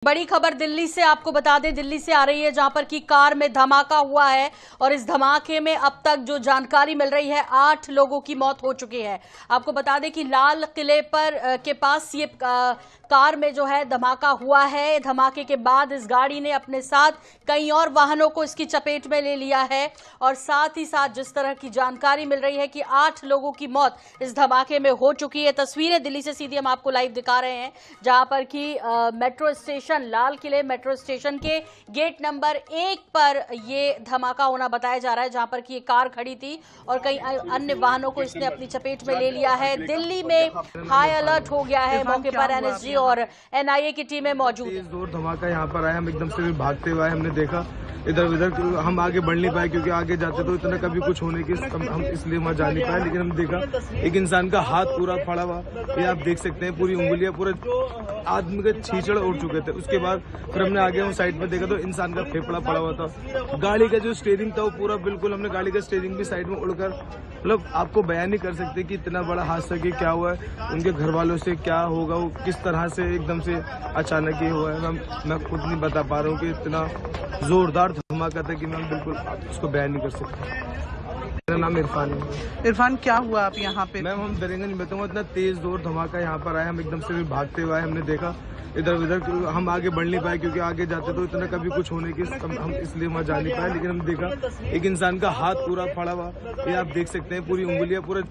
बड़ी खबर दिल्ली से आपको बता दें, दिल्ली से आ रही है जहां पर की कार में धमाका हुआ है और इस धमाके में अब तक जो जानकारी मिल रही है 8 लोगों की मौत हो चुकी है। आपको बता दें कि लाल किले पर के पास ये कार में जो है धमाका हुआ है। धमाके के बाद इस गाड़ी ने अपने साथ कई और वाहनों को इसकी चपेट में ले लिया है और साथ ही साथ जिस तरह की जानकारी मिल रही है कि 8 लोगों की मौत इस धमाके में हो चुकी है। तस्वीरें दिल्ली से सीधी हम आपको लाइव दिखा रहे हैं जहां पर की मेट्रो स्टेशन लाल किले मेट्रो स्टेशन के गेट नंबर 1 पर ये धमाका होना बताया जा रहा है, जहां पर कि ये कार खड़ी थी और कई अन्य वाहनों को इसने अपनी चपेट में ले लिया है। दिल्ली में हाई अलर्ट हो गया है। मौके पर एनएसजी और एनआईए की टीमें मौजूद है। जोर धमाका यहाँ पर आया, हम एकदम से भागते हुए हमने देखा इधर उधर, हम आगे बढ़ नहीं पाए क्योंकि आगे जाते तो इतना कभी कुछ होने की हम इसलिए वहाँ जा नहीं पाए। लेकिन हम देखा एक इंसान का हाथ पूरा फड़ा हुआ, ये आप देख सकते हैं, पूरी उंगलियां पूरे आदमी के छींचड़ उड़ चुके थे। उसके बाद फिर हमने आगे हम साइड में देखा तो इंसान का फेफड़ा पड़ा हुआ था। गाड़ी का जो स्टीयरिंग था वो पूरा बिल्कुल, हमने गाड़ी का स्टीयरिंग भी साइड में उड़कर, मतलब आपको बयान नहीं कर सकते कि इतना बड़ा हादसा कि क्या हुआ है, उनके घर वालों से क्या होगा, वो किस तरह से एकदम से अचानक ही हुआ है। मैं खुद नहीं बता पा रहा हूँ कि इतना जोरदार धमाका था कि मैं बिल्कुल उसको बयान नहीं कर सकता। मेरा नाम इरफान है। इरफान, क्या हुआ आप यहाँ पे? मैम हम डरेंगे नहीं, बताऊंगा इतना तेज जोर धमाका यहाँ पर आया, हम एकदम से भागते हुए हमने देखा इधर उधर, हम आगे बढ़ नहीं पाए क्योंकि आगे जाते तो इतना कभी कुछ होने की हम इसलिए वहाँ जा नहीं पाए। लेकिन हम देखा एक इंसान का हाथ पूरा फड़ा हुआ, ये आप देख सकते हैं, पूरी उंगलियां पूरे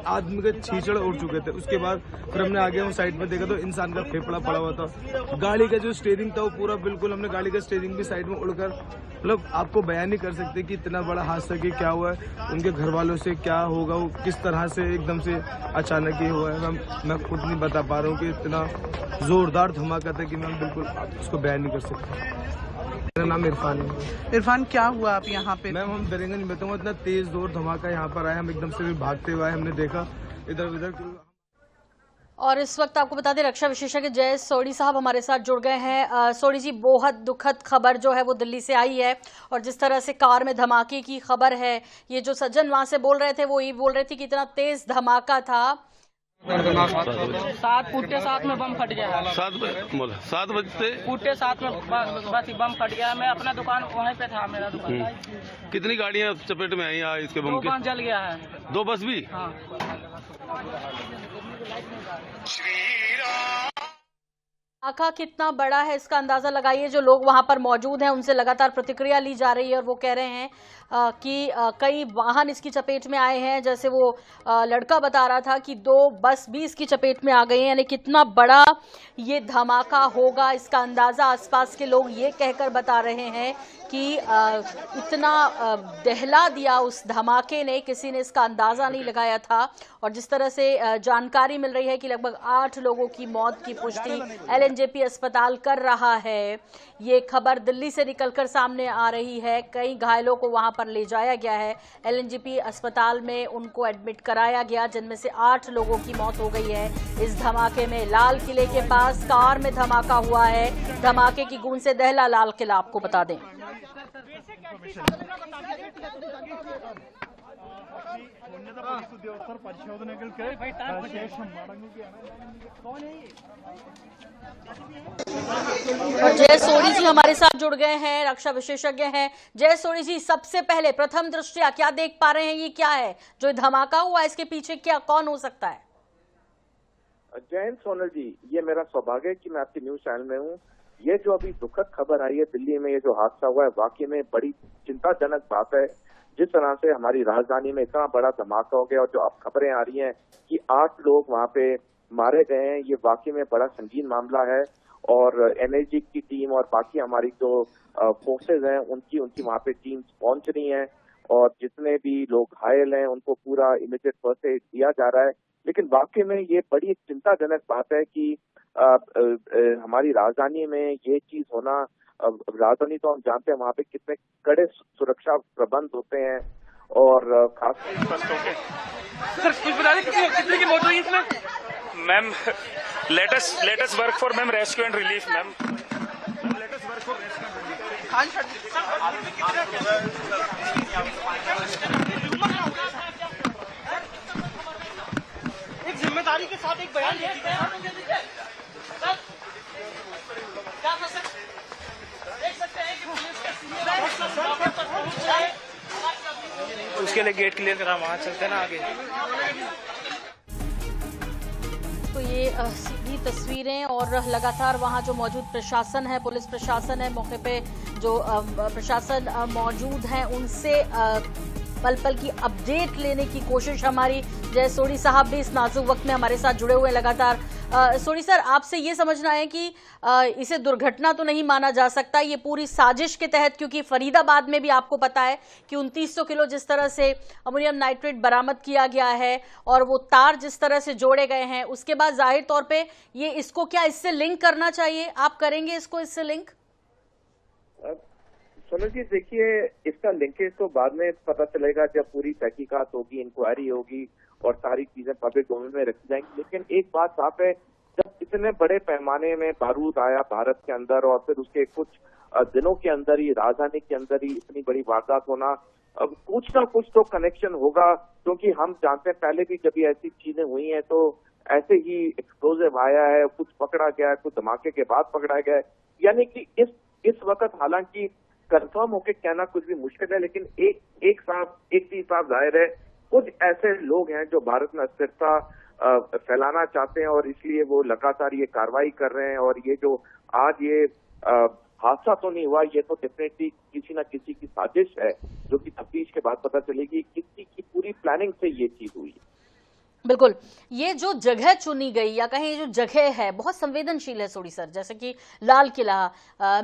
आदमी के छींचड़ उड़ चुके थे। उसके बाद फिर हमने आगे हम साइड में देखा तो इंसान का फेफड़ा पड़ा हुआ था। गाड़ी का जो स्टीयरिंग था वो पूरा बिल्कुल, हमने गाड़ी का स्टीयरिंग भी साइड में उड़कर, मतलब आपको बयान नहीं कर सकते कि इतना बड़ा हादसा कि क्या हुआ है, उनके घर वालों से क्या होगा, वो किस तरह से एकदम से अचानक ही हुआ है। मैं खुद नहीं बता पा रहा हूँ कि इतना जोरदार धमाका था कि मैं बिल्कुल उसको बयान नहीं कर सकता। मेरा नाम इरफान है। इरफान, क्या हुआ आप यहाँ पे? मैम हम डरेंगे नहीं, बताऊंगा इतना तेज जोर धमाका यहाँ पर आया, हम एकदम से भागते हुए हमने देखा इधर उधर। और इस वक्त आपको बता दें रक्षा विशेषज्ञ जय सोढ़ी साहब हमारे साथ जुड़ गए हैं। सोढ़ी जी, बहुत दुखद खबर जो है वो दिल्ली से आई है और जिस तरह से कार में धमाके की खबर है, ये जो सज्जन वहां से बोल रहे थे वो ये बोल रहे थे कि इतना तेज धमाका था। 7 में बम फट गया है। 7 बजते फुटे 7 में बस बम फट गया। मैं अपना दुकान वहीं पे था, मेरा दुकान। कितनी गाड़ियां चपेट में आई आज इसके बम के? 2 बस जल गया है। 2 बस भी? हाँ। धमाका कितना बड़ा है इसका अंदाजा लगाइए। जो लोग वहां पर मौजूद हैं उनसे लगातार प्रतिक्रिया ली जा रही है और वो कह रहे हैं कि कई वाहन इसकी चपेट में आए हैं। जैसे वो लड़का बता रहा था कि 2 बस भी इसकी चपेट में आ गई हैं। यानी कितना बड़ा ये धमाका होगा इसका अंदाजा आसपास के लोग ये कहकर बता रहे हैं कि इतना दहला दिया उस धमाके ने, किसी ने इसका अंदाजा नहीं लगाया था। और जिस तरह से जानकारी मिल रही है कि लगभग 8 लोगों की मौत की पुष्टि एलएनजेपी अस्पताल कर रहा है। ये खबर दिल्ली से निकलकर सामने आ रही है। कई घायलों को वहां पर ले जाया गया है, एलएनजेपी अस्पताल में उनको एडमिट कराया गया, जिनमें से 8 लोगों की मौत हो गई है इस धमाके में। लाल किले के पास कार में धमाका हुआ है। धमाके की गूंज से दहला लाल किला, आपको बता दें। और जय सोढ़ी जी हमारे साथ जुड़ गए हैं, रक्षा विशेषज्ञ हैं। जय सोढ़ी जी, सबसे पहले प्रथम दृष्टया क्या देख पा रहे हैं? ये क्या है जो धमाका हुआ, इसके पीछे क्या कौन हो सकता है? जय हिंद सोनल जी, ये मेरा सौभाग्य है कि मैं आपके न्यूज चैनल में हूँ। ये जो अभी दुखद खबर आई है दिल्ली में, ये जो हादसा हुआ है, वाकई में बड़ी चिंताजनक बात है। जिस तरह से हमारी राजधानी में इतना बड़ा धमाका हो गया और जो अब खबरें आ रही हैं कि 8 लोग वहाँ पे मारे गए हैं, ये वाकई में बड़ा संगीन मामला है। और एनएसजी की टीम और बाकी हमारी जो फोर्सेज हैं उनकी वहाँ पे टीम पहुंच रही हैं और जितने भी लोग घायल हैं उनको पूरा इमीडिएट फर्स्ट एड दिया जा रहा है। लेकिन वाकई में ये बड़ी चिंताजनक बात है कि हमारी राजधानी में ये चीज होना, राजधानी तो हम जानते हैं वहाँ पे कितने कड़े सुरक्षा प्रबंध होते हैं और खास सर कुछ बता दें कितने की मौत हुई इसमें? Ma'am latest work for ma'am rescue and relief ma'am. Latest work for rescue and relief. एक जिम्मेदारी के साथ एक बयान दे दीजिए। उसके लिए गेट क्लियर करा, वहाँ चलते हैं ना आगे। तो ये सीधी तस्वीरें और लगातार वहां जो मौजूद प्रशासन है, पुलिस प्रशासन है, मौके पे जो प्रशासन मौजूद है उनसे पल पल की अपडेट लेने की कोशिश हमारी। जय सोढ़ी साहब भी इस नाजुक वक्त में हमारे साथ जुड़े हुए हैं लगातार। सोढ़ी सर, आपसे ये समझना है कि इसे दुर्घटना तो नहीं माना जा सकता, ये पूरी साजिश के तहत, क्योंकि फरीदाबाद में भी आपको पता है कि 2900 किलो जिस तरह से अमोनियम नाइट्रेट बरामद किया गया है और वो तार जिस तरह से जोड़े गए हैं, उसके बाद जाहिर तौर पे ये इसको क्या इससे लिंक करना चाहिए? आप करेंगे इसको इससे लिंक? सोनल जी देखिए, इसका लिंकेज तो बाद में पता चलेगा जब पूरी तहकीकात होगी, इंक्वायरी होगी और सारी चीजें पब्लिक डोमेन में रखी जाएंगी। लेकिन एक बात साफ है, जब इतने बड़े पैमाने में बारूद आया भारत के अंदर और फिर उसके कुछ दिनों के अंदर ही राजधानी के अंदर ही इतनी बड़ी वारदात होना, अब कुछ ना कुछ तो कनेक्शन होगा। क्योंकि हम जानते हैं पहले भी जब ऐसी चीजें हुई हैं तो ऐसे ही एक्सप्लोजिव आया है, कुछ पकड़ा गया है, कुछ धमाके के बाद पकड़ा गया है। यानी कि इस वक्त हालांकि कंफर्म होके कहना कुछ भी मुश्किल है, लेकिन एक चीज साफ जाहिर है, कुछ ऐसे लोग हैं जो भारत में अस्थिरता फैलाना चाहते हैं और इसलिए वो लगातार ये कार्रवाई कर रहे हैं। और ये जो आज ये हादसा तो नहीं हुआ, ये तो डेफिनेटली किसी न किसी की साजिश है, जो कि तफ्तीश के बाद पता चलेगी किसी की पूरी प्लानिंग से ये चीज हुई। बिल्कुल, ये जो जगह चुनी गई या कहें जो जगह है बहुत संवेदनशील है सोढ़ी सर, जैसे कि Lal Qila,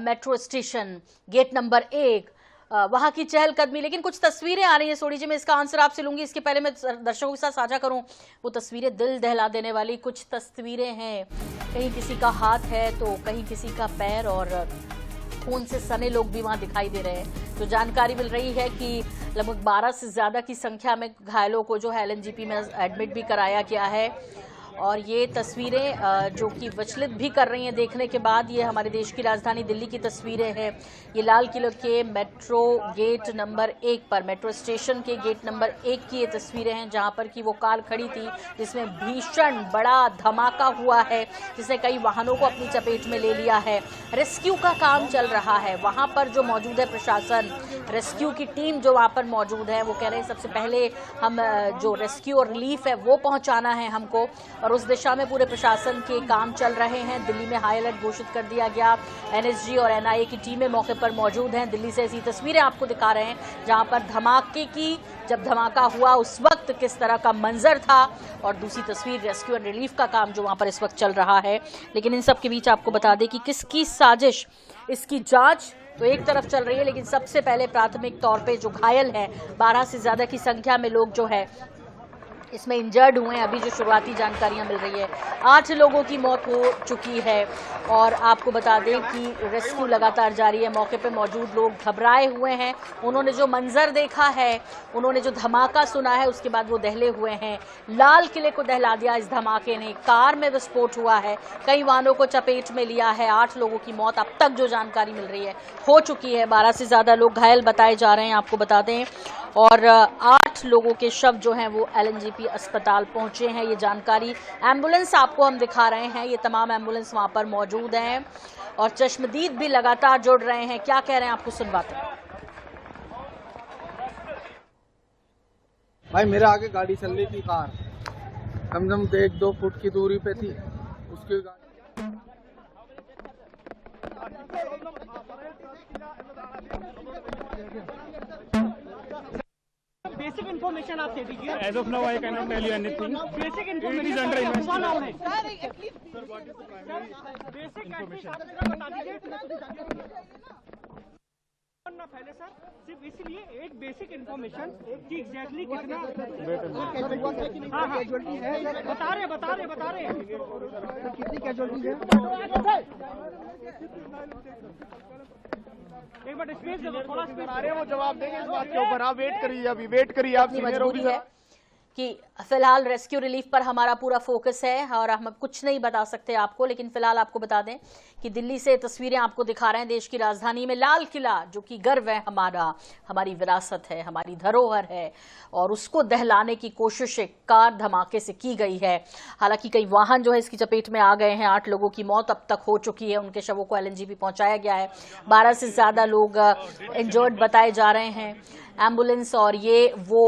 metro station, gate number 1, वहां की चहलकदमी। लेकिन कुछ तस्वीरें आ रही हैं सोढ़ी जी, मैं इसका आंसर आपसे लूंगी, इसके पहले मैं दर्शकों के साथ साझा करूं। वो तस्वीरें दिल दहला देने वाली कुछ तस्वीरें हैं, कहीं किसी का हाथ है तो कहीं किसी का पैर और खून से सने लोग भी वहां दिखाई दे रहे हैं। तो जानकारी मिल रही है कि लगभग 12 से ज्यादा की संख्या में घायलों को जो है एलएनजेपी में एडमिट भी कराया गया है। और ये तस्वीरें जो कि विचलित भी कर रही हैं देखने के बाद, ये हमारे देश की राजधानी दिल्ली की तस्वीरें हैं। ये लाल किले के मेट्रो गेट नंबर 1 पर, मेट्रो स्टेशन के गेट नंबर 1 की ये तस्वीरें हैं, जहां पर कि वो कार खड़ी थी जिसमें भीषण बड़ा धमाका हुआ है, जिसने कई वाहनों को अपनी चपेट में ले लिया है। रेस्क्यू का काम चल रहा है वहां पर, जो मौजूद है प्रशासन, रेस्क्यू की टीम जो वहां पर मौजूद है, वो कह रहे हैं सबसे पहले हम जो रेस्क्यू और रिलीफ है वो पहुंचाना है हमको, और उस दिशा में पूरे प्रशासन के काम चल रहे हैं। दिल्ली में हाई अलर्ट घोषित कर दिया गया, एनएसजी और एनआईए की टीमें मौके पर मौजूद हैं। दिल्ली से ऐसी तस्वीरें आपको दिखा रहे हैं जहां पर धमाके की, जब धमाका हुआ उस वक्त किस तरह का मंजर था, और दूसरी तस्वीर रेस्क्यू एंड रिलीफ का काम जो वहां पर इस वक्त चल रहा है। लेकिन इन सब के बीच आपको बता दें कि किसकी साजिश, इसकी जांच तो एक तरफ चल रही है, लेकिन सबसे पहले प्राथमिक तौर पे जो घायल है, 12 से ज्यादा की संख्या में लोग जो है इसमें इंजर्ड हुए हैं। अभी जो शुरुआती जानकारियां मिल रही है, 8 लोगों की मौत हो चुकी है। और आपको बता दें कि रेस्क्यू लगातार जारी है। मौके पे मौजूद लोग घबराए हुए हैं, उन्होंने जो मंजर देखा है, उन्होंने जो धमाका सुना है, उसके बाद वो दहले हुए हैं। लाल किले को दहला दिया इस धमाके ने, कार में विस्फोट हुआ है, कई वाहनों को चपेट में लिया है। 8 लोगों की मौत अब तक जो जानकारी मिल रही है हो चुकी है, 12 से ज्यादा लोग घायल बताए जा रहे हैं आपको बता दें। और 8 लोगों के शव जो हैं वो एलएनजेपी अस्पताल पहुंचे हैं, ये जानकारी। एम्बुलेंस आपको हम दिखा रहे हैं, ये तमाम एम्बुलेंस वहां पर मौजूद हैं और चश्मदीद भी लगातार जुड़ रहे हैं। क्या कह रहे हैं आपको सुनवाते हैं। भाई मेरे आगे गाड़ी चल रही थी, कार कम से कम 1-2 फुट की दूरी पे थी, उसकी Basic information आप दे दीजिए। As of now, I cannot tell you anything. Basic information. It is under investigation. Basic information बता दीजिए। ना पहले सर, सिर्फ इसलिए एक बेसिक इन्फॉर्मेशन कि एग्जैक्टली कितना कैजुअलिटी है, बता रहे कितनी कैजुअलिटी है। एक बार स्पेस दे दो, थोड़ा स्पेस आ रहे हैं, वो जवाब देंगे इस बात के ऊपर। आप वेट करिए, अभी वेट करिए, आप मजबूरी है कि फिलहाल रेस्क्यू रिलीफ पर हमारा पूरा फोकस है और हम कुछ नहीं बता सकते आपको, लेकिन फिलहाल आपको बता दें कि दिल्ली से तस्वीरें आपको दिखा रहे हैं। देश की राजधानी में लाल किला, जो कि गर्व है हमारा, हमारी विरासत है, हमारी धरोहर है, और उसको दहलाने की कोशिश एक कार धमाके से की गई है। हालांकि कई वाहन जो है इसकी चपेट में आ गए हैं। 8 लोगों की मौत अब तक हो चुकी है, उनके शवों को एलएनजेपी पहुंचाया गया है। 12 से ज्यादा लोग इंजर्ड बताए जा रहे हैं। एम्बुलेंस और ये वो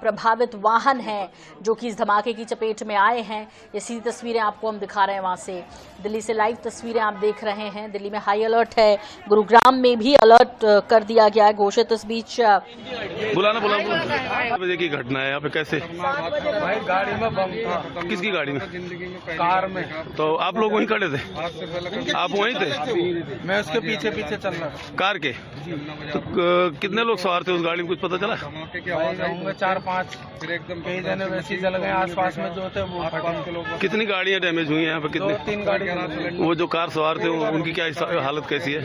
प्रभावित वाहन हैं जो कि इस धमाके की चपेट में आए हैं। ये सीधी तस्वीरें आपको हम दिखा रहे हैं वहां से, दिल्ली से लाइव तस्वीरें आप देख रहे हैं। दिल्ली में हाई अलर्ट है, गुरुग्राम में भी अलर्ट कर दिया गया है घोषित। इस बीच बुलाना बजे की घटना है यहाँ पे, कैसे? भाई गाड़ी में बम था। किसकी गाड़ी में? कार में। तो आप लोग वहीं खड़े थे? आप वहीं थे? मैं उसके पीछे पीछे चल रहा था। कार के? तो कितने लोग सवार थे उस गाड़ी में, कुछ पता चला? होंगे 4-5, कई जने वैसे ही जल गए। आसपास में जो थे वो फटे। कितनी गाड़ियाँ डैमेज हुई हैं यहाँ पे? कितनी? 2-3 गाड़ी। वो जो कार सवार थे उनकी क्या हालत कैसी है?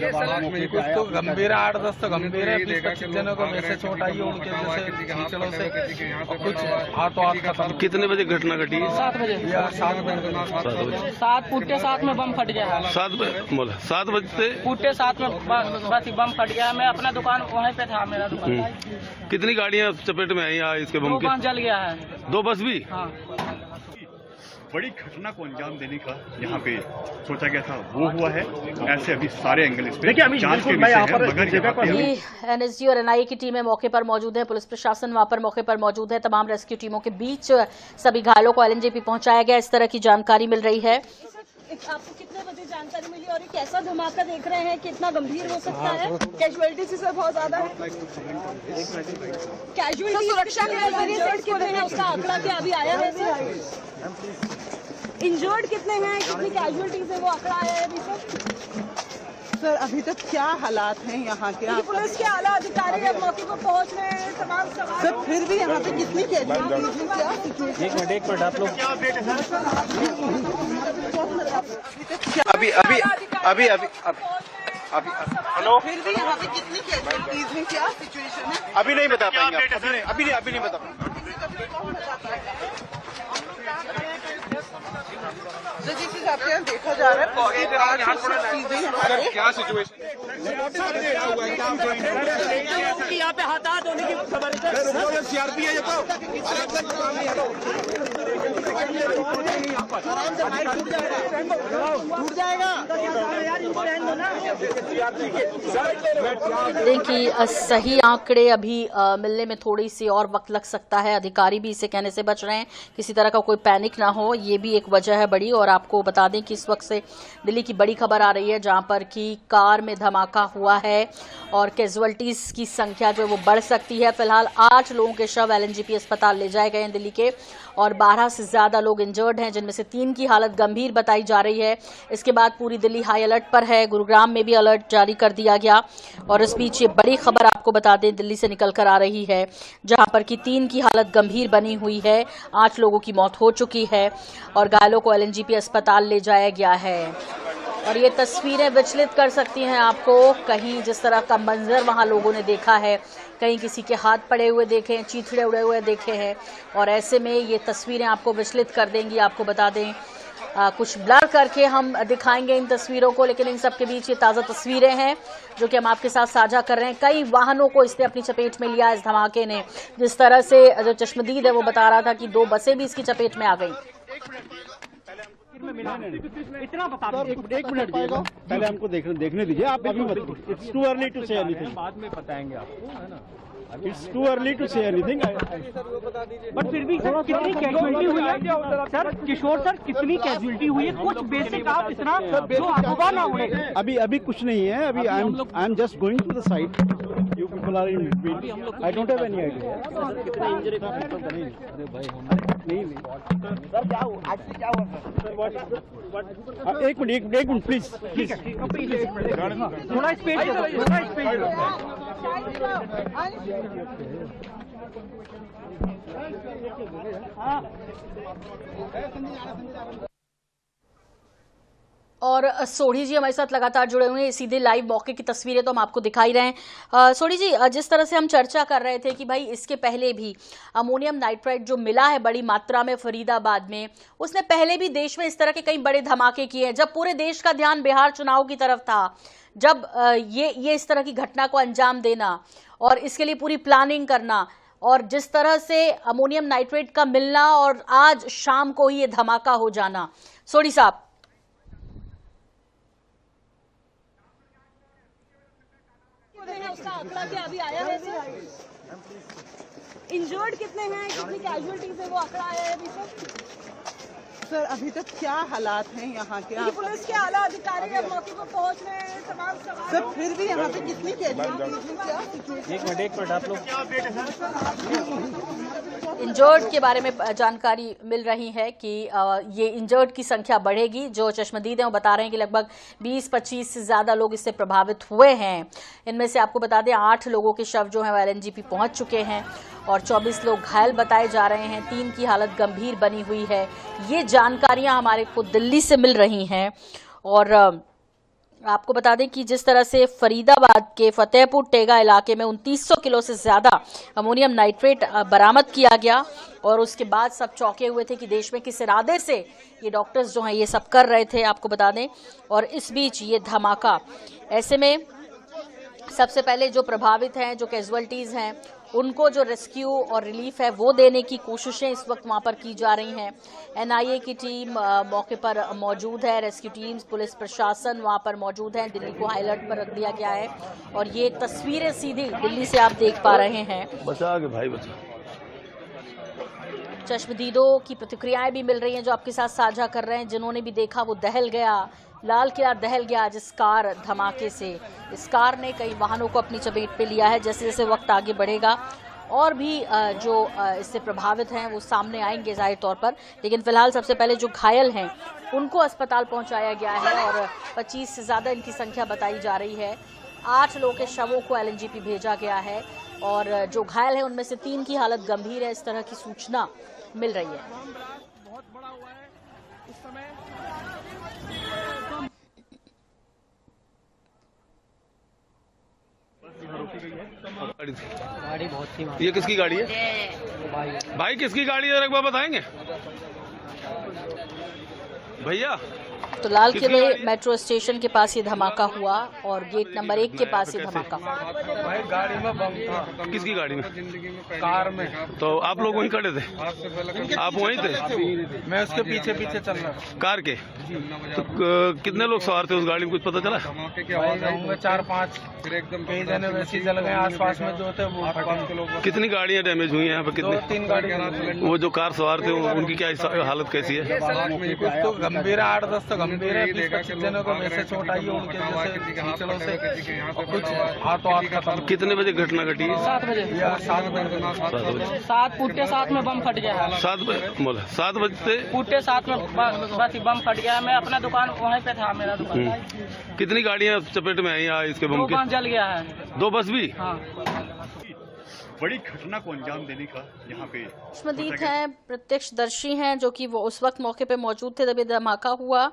कुछ तो गंभीर है, 8-10 तो गंभीर है। 20-25 जनों को वैसे चोट आई है उनके जैसे खींचड़ों से, कुछ हाथों हाथ खत्म। कितने बजे घटना घटी? 7 बजे। 7 बजे। 7 फुटे 7 में बम फट गया है। 7 बजते फुटे 7 में बस बम फट गया। मैं अपना दुकान वहीं पे था, मेरा दुकान। कितनी गाड़ियाँ चपेट में आई इसके बम 2 की? बस जल गया है। 2 बस भी? हाँ। बड़ी घटना को अंजाम देने का यहाँ पे सोचा गया था, वो हुआ है। ऐसे अभी सारे एंगल इस पे जांच के विषय है, मगर यहाँ पे एनएसजी और एनआईए की टीमें मौके पर मौजूद है। पुलिस प्रशासन वहां पर मौके पर मौजूद है। तमाम रेस्क्यू टीमों के बीच सभी घायलों को एलएनजेपी पहुंचाया गया, इस तरह की जानकारी मिल रही है। आपको कितने बजे जानकारी मिली और ये कैसा धमाका देख रहे हैं, कितना गंभीर हो सकता है? कैजुअलिटी से बहुत ज्यादा है। कैजुअलिटी सुरक्षा के नजरिए से कितने हैं उसका आंकड़ा क्या अभी आया है? इंजर्ड कितने हैं, कितनी कैजुअलिटीज है, वो आंकड़ा आया है अभी तक? सर अभी तक क्या हालात हैं यहाँ के? पुलिस के आला अधिकारी अब मौके पर पहुँच रहे हैं। तमाम सवाल सर फिर भी यहाँ पे कितनी कैजुअलिटीज हैं, क्या सिचुएशन? एक मिनट आप लोग अभी हेलो, फिर भी यहाँ पे कितनी कैजुअलिटीज हैं, क्या सिचुएशन है? अभी नहीं बता पाएंगे, अभी नहीं बता पाएंगे। जिस हिसाब से यहाँ देखा जा रहा है चीजें क्या सिचुएशन यहाँ पे हाथ होने की खबर है। सीआरपी है ये तो टूट जाएगा। देखिए सही आंकड़े अभी मिलने में थोड़ी सी और वक्त लग सकता है। अधिकारी भी इसे कहने से बच रहे हैं, किसी तरह का कोई पैनिक ना हो, ये भी एक वजह है बड़ी। और आपको बता दें कि इस वक्त से दिल्ली की बड़ी खबर आ रही है, जहां पर कि कार में धमाका हुआ है और कैजुअलिटीज की संख्या जो है वो बढ़ सकती है। फिलहाल 8 लोगों के शव एलएनजेपी अस्पताल ले जाए गए हैं दिल्ली के, और 12 से ज्यादा लोग इंजर्ड हैं, जिनमें से 3 की हालत गंभीर बताई जा रही है। इसके बाद पूरी दिल्ली हाई अलर्ट पर है। गुरुग्राम में भी अलर्ट जारी कर दिया गया। और इस बीच ये बड़ी खबर आपको बता दें दिल्ली से निकल कर आ रही है, जहां पर कि 3 की हालत गंभीर बनी हुई है, 8 लोगों की मौत हो चुकी है और घायलों को एलएनजेपी अस्पताल ले जाया गया है। और ये तस्वीरें विचलित कर सकती हैं आपको। कहीं जिस तरह का मंजर वहां लोगों ने देखा है, कहीं किसी के हाथ पड़े हुए देखे हैं, चीथड़े उड़े हुए देखे हैं, और ऐसे में ये तस्वीरें आपको विचलित कर देंगी। आपको बता दें कुछ ब्लर करके हम दिखाएंगे इन तस्वीरों को, लेकिन इन सब के बीच ये ताज़ा तस्वीरें हैं जो कि हम आपके साथ साझा कर रहे हैं। कई वाहनों को इसने अपनी चपेट में लिया इस धमाके ने। जिस तरह से जो चश्मदीद है वो बता रहा था कि 2 बसें भी इसकी चपेट में आ गई। इतना बता दीजिए, एक मिनट पहले हमको देखने दीजिए। आप अभी मत, it's too early to say anything, बाद में बताएंगे आपको, है ना? It's too early to say anything. But फिर भी सर कितनी कैजुअलिटी हुई है? सर किशोर सर कितनी कैजुअलिटी हुई है? कुछ बेसिक आप इतना जो अफवाह ना उड़े। अभी कुछ नहीं है। अभी I am just going to the site. You people are in between. I don't have any idea कितना इंजरी था। अरे भाई हम नहीं सर क्या हुआ, एक्चुअली क्या हुआ सर? एक मिनट प्लीज। ठीक है, थोड़ा स्पेस दे दो, थोड़ा स्पेस दे दो। और सोढ़ी जी हमारे साथ लगातार जुड़े हुए हैं, सीधे लाइव मौके की तस्वीरें तो हम आपको दिखा ही रहे हैं। सोढ़ी जी, जिस तरह से हम चर्चा कर रहे थे कि भाई इसके पहले भी अमोनियम नाइट्राइट जो मिला है बड़ी मात्रा में फरीदाबाद में, उसने पहले भी देश में इस तरह के कई बड़े धमाके किए हैं। जब पूरे देश का ध्यान बिहार चुनाव की तरफ था, जब ये इस तरह की घटना को अंजाम देना और इसके लिए पूरी प्लानिंग करना, और जिस तरह से अमोनियम नाइट्रेट का मिलना और आज शाम को ही ये धमाका हो जाना, सोढ़ी साहब उसका आंकड़ा क्या अभी आया है सर? इंजर्ड कितने हैं, कितनी कैजुअलिटीज है, वो आंकड़ा आया है अभी सर? अभी तक क्या हालात हैं यहाँ के? पुलिस के आला अधिकारी अब मौके पर पहुँच रहे हैं, तमाम सवाल। सर फिर भी यहाँ पे कितनी कैजुअलिटीज हैं, क्या सिचुएशन? एक मिनट आप लोग इंजर्ड के बारे में जानकारी मिल रही है कि ये इंजर्ड की संख्या बढ़ेगी। जो चश्मदीद हैं वो बता रहे हैं कि लगभग 20-25 से ज्यादा लोग इससे प्रभावित हुए हैं। इनमें से आपको बता दें 8 लोगों के शव जो हैं वो LNGP पहुंच चुके हैं और 24 लोग घायल बताए जा रहे हैं। 3 की हालत गंभीर बनी हुई है। ये जानकारियां हमारे को दिल्ली से मिल रही हैं। और आपको बता दें कि जिस तरह से फरीदाबाद के फतेहपुर टेगा इलाके में 2900 किलो से ज्यादा अमोनियम नाइट्रेट बरामद किया गया और उसके बाद सब चौंके हुए थे कि देश में किस इरादे से ये डॉक्टर्स जो हैं ये सब कर रहे थे, आपको बता दें। और इस बीच ये धमाका, ऐसे में सबसे पहले जो प्रभावित हैं, जो कैजुअलिटीज हैं, उनको जो रेस्क्यू और रिलीफ है वो देने की कोशिशें इस वक्त वहां पर की जा रही हैं। NIA की टीम मौके पर मौजूद है, रेस्क्यू टीम्स, पुलिस प्रशासन वहां पर मौजूद है। दिल्ली को हाई अलर्ट पर रख दिया गया है और ये तस्वीरें सीधी दिल्ली से आप देख पा रहे हैं। बचा के भाई बचा। चश्मदीदों की प्रतिक्रियाएं भी मिल रही हैं जो आपके साथ साझा कर रहे हैं। जिन्होंने भी देखा वो दहल गया, लाल किला दहल गया जिस कार धमाके से। इस कार ने कई वाहनों को अपनी चपेट पे लिया है। जैसे जैसे वक्त आगे बढ़ेगा और भी जो इससे प्रभावित हैं वो सामने आएंगे जाहिर तौर पर, लेकिन फिलहाल सबसे पहले जो घायल हैं उनको अस्पताल पहुंचाया गया है और 25 से ज़्यादा इनकी संख्या बताई जा रही है। 8 लोगों के शवों को LNGP भेजा गया है और जो घायल हैं उनमें से 3 की हालत गंभीर है। इस तरह की सूचना मिल रही है। बहुत बड़ा हुआ है इस समय। गाड़ी बहुत थी। ये किसकी गाड़ी है भाई? किसकी गाड़ी है, एक बार बताएंगे भैया? तो लाल किले मेट्रो स्टेशन के पास ये धमाका हुआ और गेट नंबर 1 के पास ये धमाका हुआ। भाई गाड़ी में बम था। किसकी गाड़ी में? कार में। तो आप लोग वहीं खड़े थे? आप वहीं थे? मैं उसके पीछे पीछे चल रहा था। कार के? तो कितने लोग सवार थे उस गाड़ी में, कुछ पता चला? होंगे 4-5, कई जने वैसे जल गए आसपास में जो थे वो। कितनी गाड़ियां डैमेज हुई हैं यहाँ पे? कितनी? 2-3 गाड़ी। वो जो कार सवार थे उनकी क्या हालत कैसी है? कुछ तो गंभीर है, 8-10 तो गंभीर है। 20-25 जनों को वैसे चोट आई है उनके जैसे खींचड़ों से, और कुछ हाथों हाथ खत्म। कितने बजे घटना घटी? 7 बजे। 7 बजे। 7 पुट्टे 7 में बम फट गया है। 7 बजे पुट्टे 7 में बस बम फट गया। मैं अपना दुकान वहीं पे था, मेरा दुकान। कितनी गाड़ियां चपेट में आई इसके बम के? 2 बस जल गया है। 2 बस भी? हाँ। बड़ी घटना को अंजाम देने का यहाँ पे चश्मदीद हैं, प्रत्यक्षदर्शी हैं जो कि वो उस वक्त मौके पे मौजूद थे जब ये धमाका हुआ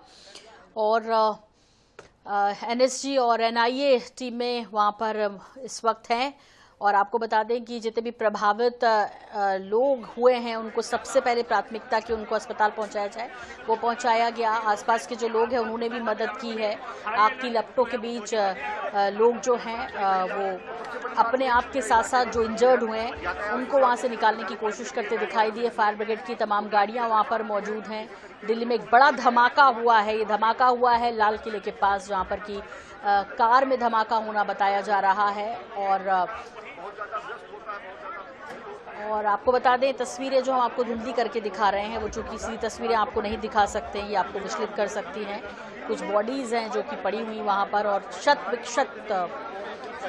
और NSG और NIA टीमें वहाँ पर इस वक्त हैं। और आपको बता दें कि जितने भी प्रभावित लोग हुए हैं उनको सबसे पहले प्राथमिकता की उनको अस्पताल पहुंचाया जाए, वो पहुंचाया गया। आसपास के जो लोग हैं उन्होंने भी मदद की है। आग की लपटों के बीच लोग जो हैं वो अपने आप के साथ साथ जो इंजर्ड हुए हैं उनको वहां से निकालने की कोशिश करते दिखाई दिए। फायर ब्रिगेड की तमाम गाड़ियां वहां पर मौजूद हैं। दिल्ली में एक बड़ा धमाका हुआ है। ये धमाका हुआ है लाल किले के पास, जहाँ पर कि कार में धमाका होना बताया जा रहा है। और आपको बता दें तस्वीरें जो हम आपको धुंधली करके दिखा रहे हैं वो चूंकि सीधी तस्वीरें आपको नहीं दिखा सकते, ये आपको विचलित कर सकती हैं। कुछ बॉडीज़ हैं जो कि पड़ी हुई वहाँ पर और शत विक्षत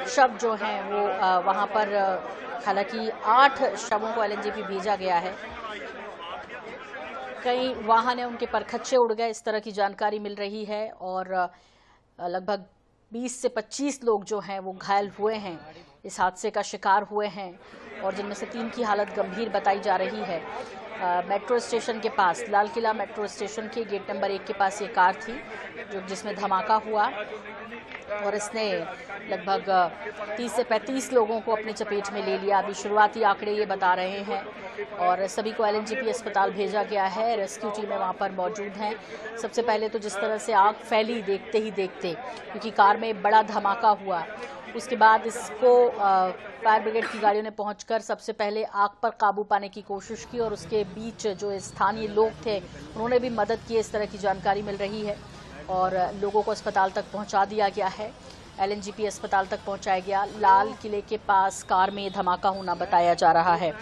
शव जो हैं वो वहाँ पर, हालांकि 8 शवों को LNGP भेजा गया है। कई वाहन है उनके परखच्चे उड़ गए, इस तरह की जानकारी मिल रही है। और लगभग 20 से 25 लोग जो हैं वो घायल हुए हैं, इस हादसे का शिकार हुए हैं और जिनमें से 3 की हालत गंभीर बताई जा रही है। मेट्रो स्टेशन के पास, लाल किला मेट्रो स्टेशन के गेट नंबर 1 के पास ये कार थी जिसमें धमाका हुआ और इसने लगभग 30 से 35 लोगों को अपनी चपेट में ले लिया। अभी शुरुआती आंकड़े ये बता रहे हैं और सभी को LNGP अस्पताल भेजा गया है। रेस्क्यू टीमें वहाँ पर मौजूद हैं। सबसे पहले तो जिस तरह से आग फैली देखते ही देखते, क्योंकि कार में बड़ा धमाका हुआ, उसके बाद इसको फायर ब्रिगेड की गाड़ियों ने पहुंचकर सबसे पहले आग पर काबू पाने की कोशिश की और उसके बीच जो स्थानीय लोग थे उन्होंने भी मदद की। इस तरह की जानकारी मिल रही है और लोगों को अस्पताल तक पहुंचा दिया गया है। LNGP अस्पताल तक पहुंचाया गया। लाल किले के पास कार में धमाका होना बताया जा रहा है।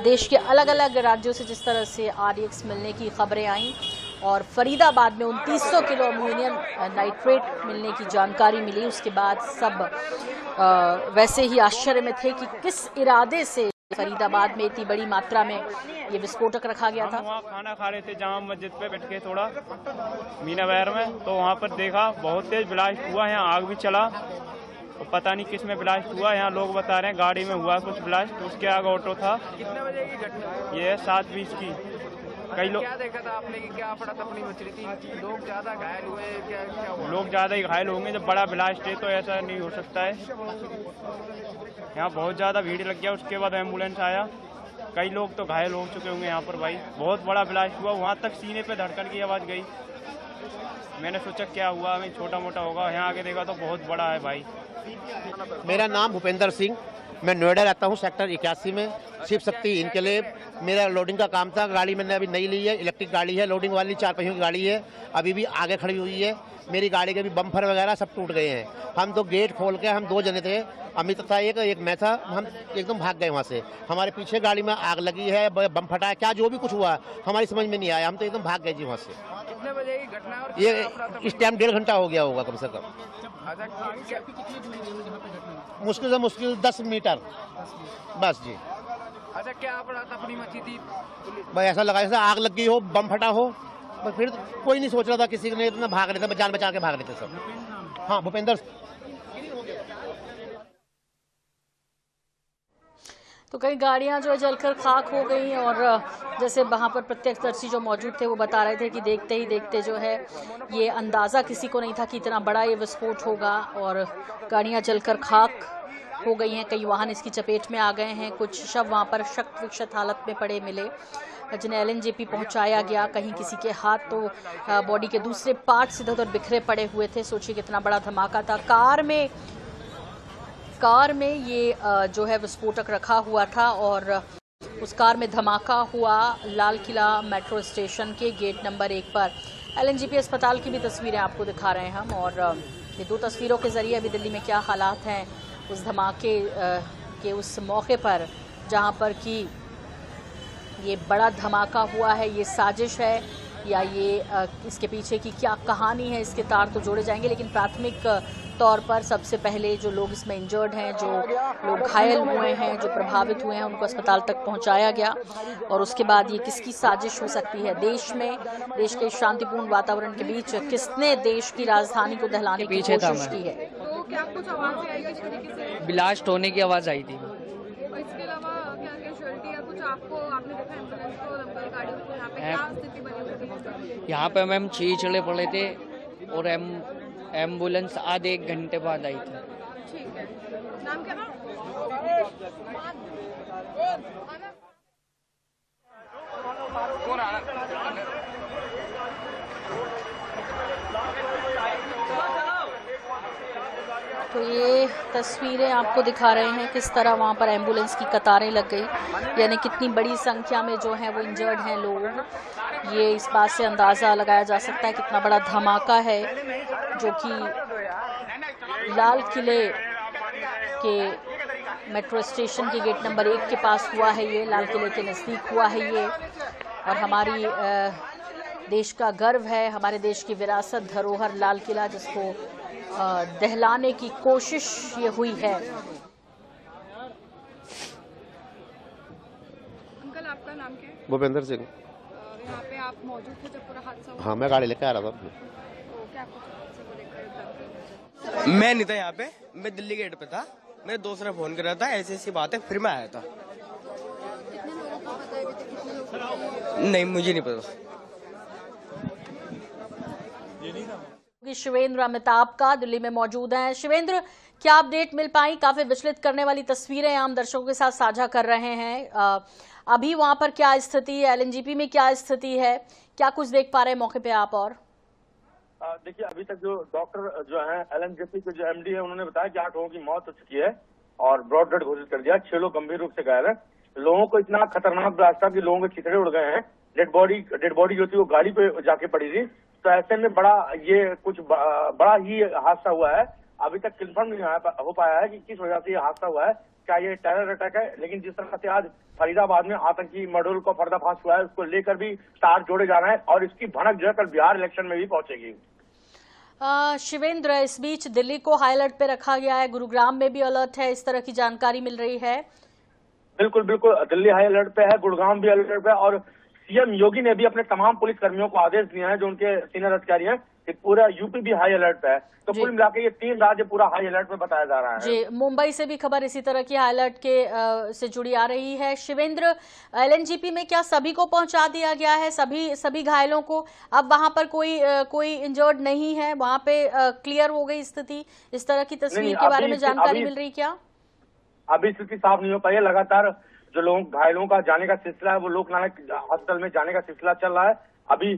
देश के अलग अलग राज्यों से जिस तरह से RDX मिलने की खबरें आईं और फरीदाबाद में 2900 किलो अमोनियम नाइट्रेट मिलने की जानकारी मिली, उसके बाद सब वैसे ही आश्चर्य में थे कि किस इरादे से फरीदाबाद में इतनी बड़ी मात्रा में ये विस्फोटक रखा गया था। हम वहाँ खाना खा रहे थे जामा मस्जिद पे बैठ के थोड़ा मीना बहर में, तो वहाँ पर देखा बहुत तेज ब्लास्ट हुआ, यहाँ आग भी चला और पता नहीं किस में ब्लास्ट हुआ। यहाँ लोग बता रहे हैं गाड़ी में हुआ कुछ ब्लास्ट, उसके आगे ऑटो था। कितने बजे की घटना? ये 7:20 की। कई लोग क्या देखा था आपने कि क्या अफरा तफरी मचली थी? लोग ज्यादा घायल हुए? क्या हुआ? लोग ज्यादा ही घायल होंगे। जब बड़ा ब्लास्ट है तो ऐसा नहीं हो सकता है। यहाँ बहुत ज्यादा भीड़ लग गया, उसके बाद एम्बुलेंस आया। कई लोग तो घायल हो चुके होंगे यहाँ पर। भाई बहुत बड़ा ब्लास्ट हुआ, वहाँ तक सीने पे धड़कन की आवाज़ गई। मैंने सोचा क्या हुआ, मैं छोटा मोटा होगा, यहाँ आके देखा तो बहुत बड़ा है भाई। मेरा नाम भूपेंद्र सिंह, मैं नोएडा रहता हूँ, सेक्टर 81 में। शिव शक्ति इनकलेब मेरा लोडिंग का काम था। गाड़ी मैंने अभी नई ली है, इलेक्ट्रिक गाड़ी है, लोडिंग वाली 4 पहियों की गाड़ी है, अभी भी आगे खड़ी हुई है। मेरी गाड़ी के भी बम्फर वगैरह सब टूट गए हैं। हम तो गेट खोल के, हम 2 जने थे, अमित था एक मैं था, हम एकदम भाग गए वहाँ से। हमारे पीछे गाड़ी में आग लगी है, बम फटा है, क्या जो भी कुछ हुआ हमारी समझ में नहीं आया, हम तो एकदम भाग गए जी वहाँ से। कितने बजे की घटना? और ये इस टाइम 1.5 घंटा हो गया होगा कम से कम। मुश्किल से मुश्किल 10 मीटर बस जी। अच्छा, क्या अफरा तफरी मची थी? भाई ऐसा लगा जैसे आग लग गई हो, बम फटा हो, पर फिर कोई नहीं सोच रहा था, किसी ने इतना भाग रहे थे, जान बचा के भाग रहे थे सब। हाँ, भूपेंद्र। तो कई गाड़ियां जो है जलकर खाक हो गई और जैसे वहाँ पर प्रत्यक्षदर्शी जो मौजूद थे वो बता रहे थे कि देखते ही देखते जो है ये अंदाज़ा किसी को नहीं था कि इतना बड़ा ये विस्फोट होगा और गाड़ियां जलकर खाक हो गई हैं। कई वाहन इसकी चपेट में आ गए हैं। कुछ शव वहाँ पर शक्त विक्षत हालत में पड़े मिले जिन्हें LNGP पहुंचाया गया। कहीं किसी के हाथ तो बॉडी के दूसरे पार्ट्स इधर उधर बिखरे पड़े हुए थे। सोचिए कितना बड़ा धमाका था। कार में ये जो है विस्फोटक रखा हुआ था और उस कार में धमाका हुआ लाल किला मेट्रो स्टेशन के गेट नंबर 1 पर। LNGP अस्पताल की भी तस्वीरें आपको दिखा रहे हैं हम और ये 2 तस्वीरों के जरिए अभी दिल्ली में क्या हालात हैं उस धमाके के उस मौके पर जहां पर कि ये बड़ा धमाका हुआ है। ये साजिश है या ये इसके पीछे की क्या कहानी है, इसके तार तो जोड़े जाएंगे, लेकिन प्राथमिक तौर पर सबसे पहले जो लोग इसमें इंजर्ड हैं, जो लोग घायल हुए हैं, जो प्रभावित हुए हैं, उनको अस्पताल तक पहुंचाया गया और उसके बाद ये किसकी साजिश हो सकती है। देश के शांतिपूर्ण वातावरण के बीच किसने देश की राजधानी को दहलाने की कोशिश की है। तो क्या कुछ आवाज आई किस तरीके से? ब्लास्ट होने की आवाज आई थी। इसके अलावा क्या कैजुअल्टी या कुछ आपने देखा एम्बुलेंस को, दमकल गाड़ियों को, यहाँ पे क्या स्थिति बनी हुई थी? यहाँ पे मैम चले पड़े थे और एम्बुलेंस आधे 1 घंटे बाद आई थी। ठीक है, नाम क्या? तो ये तस्वीरें आपको दिखा रहे हैं किस तरह वहाँ पर एम्बुलेंस की कतारें लग गई, यानी कितनी बड़ी संख्या में जो है वो इंजर्ड हैं लोग। ये इस बात से अंदाज़ा लगाया जा सकता है कितना बड़ा धमाका है जो कि लाल किले के मेट्रो स्टेशन के गेट नंबर 1 के पास हुआ है। ये लाल किले के नज़दीक हुआ है ये और हमारी देश का गर्व है, हमारे देश की विरासत धरोहर लाल किला, जिसको दहलाने की कोशिश ये हुई है। अंकल, आपका नाम क्या है? भूपेंद्र सिंह। यहाँ पे आप मौजूद थे जब पूरा हादसा हुआ? हाँ, मैं गाड़ी लेकर आ रहा था। तो क्या कुछ हादसे को लेकर? मैं नहीं था यहाँ पे, मैं दिल्ली गेट पे था। मेरे दोस्त ने फोन कर रहा था, ऐसी बात है, फिर मैं आया था। कितने लोगों को पता है कि कितने लोग नहीं, मुझे नहीं पता। शिवेंद्र अमिताभ का दिल्ली में मौजूद हैं। शिवेंद्र, क्या अपडेट मिल पाई? काफी विचलित करने वाली तस्वीरें आम दर्शकों के साथ साझा कर रहे हैं। अभी वहां पर क्या स्थिति है? एलएनजीपी में क्या स्थिति है? क्या कुछ देख पा रहे हैं मौके पे आप? और देखिए, अभी तक जो डॉक्टर जो है एलएनजीपी के जो एमडी है, उन्होंने बताया कि 8 लोगों की मौत हो चुकी है और ब्रॉड डेड घोषित कर दिया। 6 लोग गंभीर रूप से घायल हैं। लोगों को इतना खतरनाक ब्लास्ट था कि लोगों के चिथड़े उड़ गए हैं। डेड बॉडी जो थी वो गाड़ी पे जाके पड़ी थी। तो ऐसे में बड़ा ही हादसा हुआ है। अभी तक कंफर्म नहीं हो पाया है कि किस वजह से ये हादसा हुआ है। क्या ये टेरर अटैक है? लेकिन जिस तरह से आज फरीदाबाद में आतंकी मॉड्यूल का पर्दाफाश हुआ है, उसको लेकर भी तार जोड़े जा रहे हैं और इसकी भनक जो है कल बिहार इलेक्शन में भी पहुंचेगी। शिवेंद्र, इस बीच दिल्ली को हाई अलर्ट पे रखा गया है, गुरुग्राम में भी अलर्ट है, इस तरह की जानकारी मिल रही है। बिल्कुल, दिल्ली हाई अलर्ट पे है, गुड़गांव भी अलर्ट पे है और सीएम योगी ने भी अपने तमाम पुलिस कर्मियों को आदेश दिया है, जो उनके सीनियर अधिकारी हैं, कि पूरा यूपी भी हाई अलर्ट पे है। तो कुल मिलाकर ये 3 राज्य पूरा हाई अलर्ट में बताया जा रहा है। जी, मुंबई से भी खबर इसी तरह की हाई अलर्ट के से जुड़ी आ रही है। शिवेंद्र, एलएनजीपी में क्या सभी को पहुंचा दिया गया है, सभी घायलों को? अब वहां पर कोई इंजर्ड नहीं है, वहां पे क्लियर हो गई स्थिति? इस तरह की तस्वीर के बारे में जानकारी मिल रही क्या? अभी स्थिति साफ नहीं हो पाई है। लगातार जो लोग घायलों का जाने का सिलसिला है, वो लोकनायक हॉस्पिटल में जाने का सिलसिला चल रहा है। अभी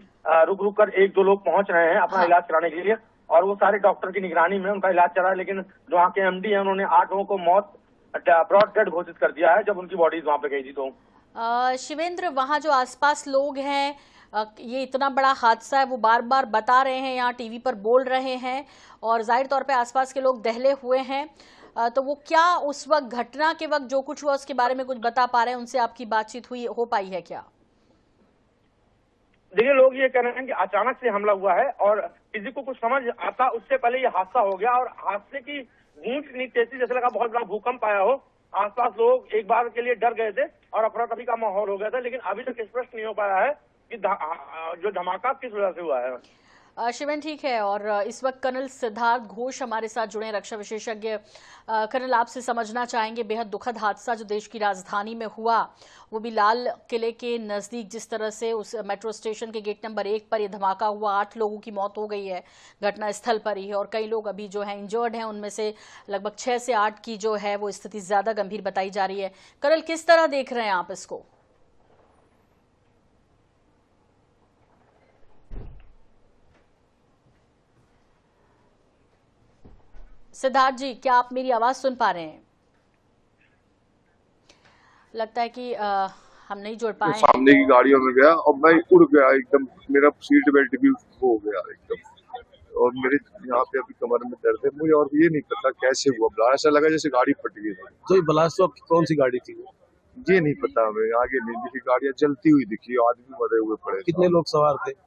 रुक कर 1-2 लोग पहुंच रहे हैं अपना इलाज कराने के लिए और वो सारे डॉक्टर की निगरानी में उनका इलाज चल रहा है। लेकिन जो वहाँ के एमडी हैं, उन्होंने 8 लोगों को मौत ब्रॉड डेड घोषित कर दिया है जब उनकी बॉडीज वहाँ पे गई थी। तो शिवेंद्र, वहाँ जो आसपास लोग हैं, ये इतना बड़ा हादसा है, वो बार बार बता रहे हैं, यहाँ टीवी पर बोल रहे हैं और जाहिर तौर पे आसपास के लोग दहले हुए हैं। तो वो क्या उस वक्त घटना के वक्त जो कुछ हुआ उसके बारे में कुछ बता पा रहे हैं? उनसे आपकी बातचीत हो पाई है क्या? देखिए, लोग ये कह रहे हैं कि अचानक से हमला हुआ है और किसी को कुछ समझ आता उससे पहले ये हादसा हो गया और हादसे की गूंज इतनी तेज थी जैसे लगा बहुत बड़ा भूकंप आया हो। आसपास लोग एक बार के लिए डर गए थे और अफरा तफरी का माहौल हो गया था। लेकिन अभी तक स्पष्ट नहीं हो पाया है कि जो धमाका किस वजह से हुआ है। शिवन, ठीक है। और इस वक्त कर्नल सिद्धार्थ घोष हमारे साथ जुड़े, रक्षा विशेषज्ञ। कर्नल, आपसे समझना चाहेंगे, बेहद दुखद हादसा जो देश की राजधानी में हुआ, वो भी लाल किले के नजदीक, जिस तरह से उस मेट्रो स्टेशन के गेट नंबर 1 पर यह धमाका हुआ, 8 लोगों की मौत हो गई है घटना स्थल पर ही है और कई लोग अभी जो है इंजर्ड हैं। उनमें से लगभग 6 से 8 की जो है वो स्थिति ज्यादा गंभीर बताई जा रही है। कर्नल, किस तरह देख रहे हैं आप इसको? सिद्धार्थ जी, क्या आप मेरी आवाज सुन पा रहे हैं? लगता है कि हम नहीं जुड़ पाए। सामने की गाड़ियों में गया और मैं उड़ गया एकदम, मेरा सीट बेल्ट भी हो गया एकदम और मेरे यहाँ पे अभी कमर में दर्द है मुझे और ये नहीं पता कैसे हुआ ब्लास्ट। ऐसा लगा जैसे गाड़ी फट गई। तो ये ब्लास्ट कौन सी गाड़ी थी? ये नहीं पता हमें, आगे नहीं दिखी, गाड़ियाँ जलती हुई दिखी, आदमी मरे हुए पड़े। कितने लोग सवार थे?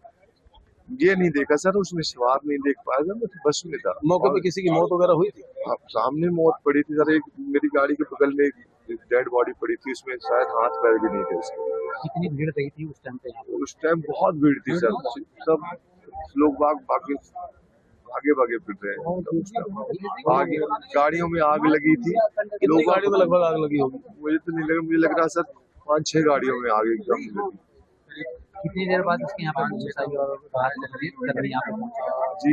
ये नहीं देखा सर, उसमें सवार नहीं देख पाया था, मैं बस में था। मौके पे किसी की मौत वगैरह हुई थी? सामने मौत पड़ी थी सर, एक मेरी गाड़ी के बगल में एक डेड बॉडी पड़ी थी, उसमें शायद हाथ पैर भी नहीं थे उसके। कितनी भीड़ रही थी उस टाइम पे? उस टाइम बहुत भीड़ थी सर, सब लोग आगे भागे फिर रहे हैं। आगे गाड़ियों में आग लगी थी। कितनी गाड़ियों में लगभग आग लगी होगी? मुझे तो नहीं लगा, मुझे लग रहा सर 5-6 गाड़ियों में आग एकदम लगी। कितनी देर बाद इसके यहाँ पर पुलिस आई और राहत करने यहाँ पे पहुंची? जी,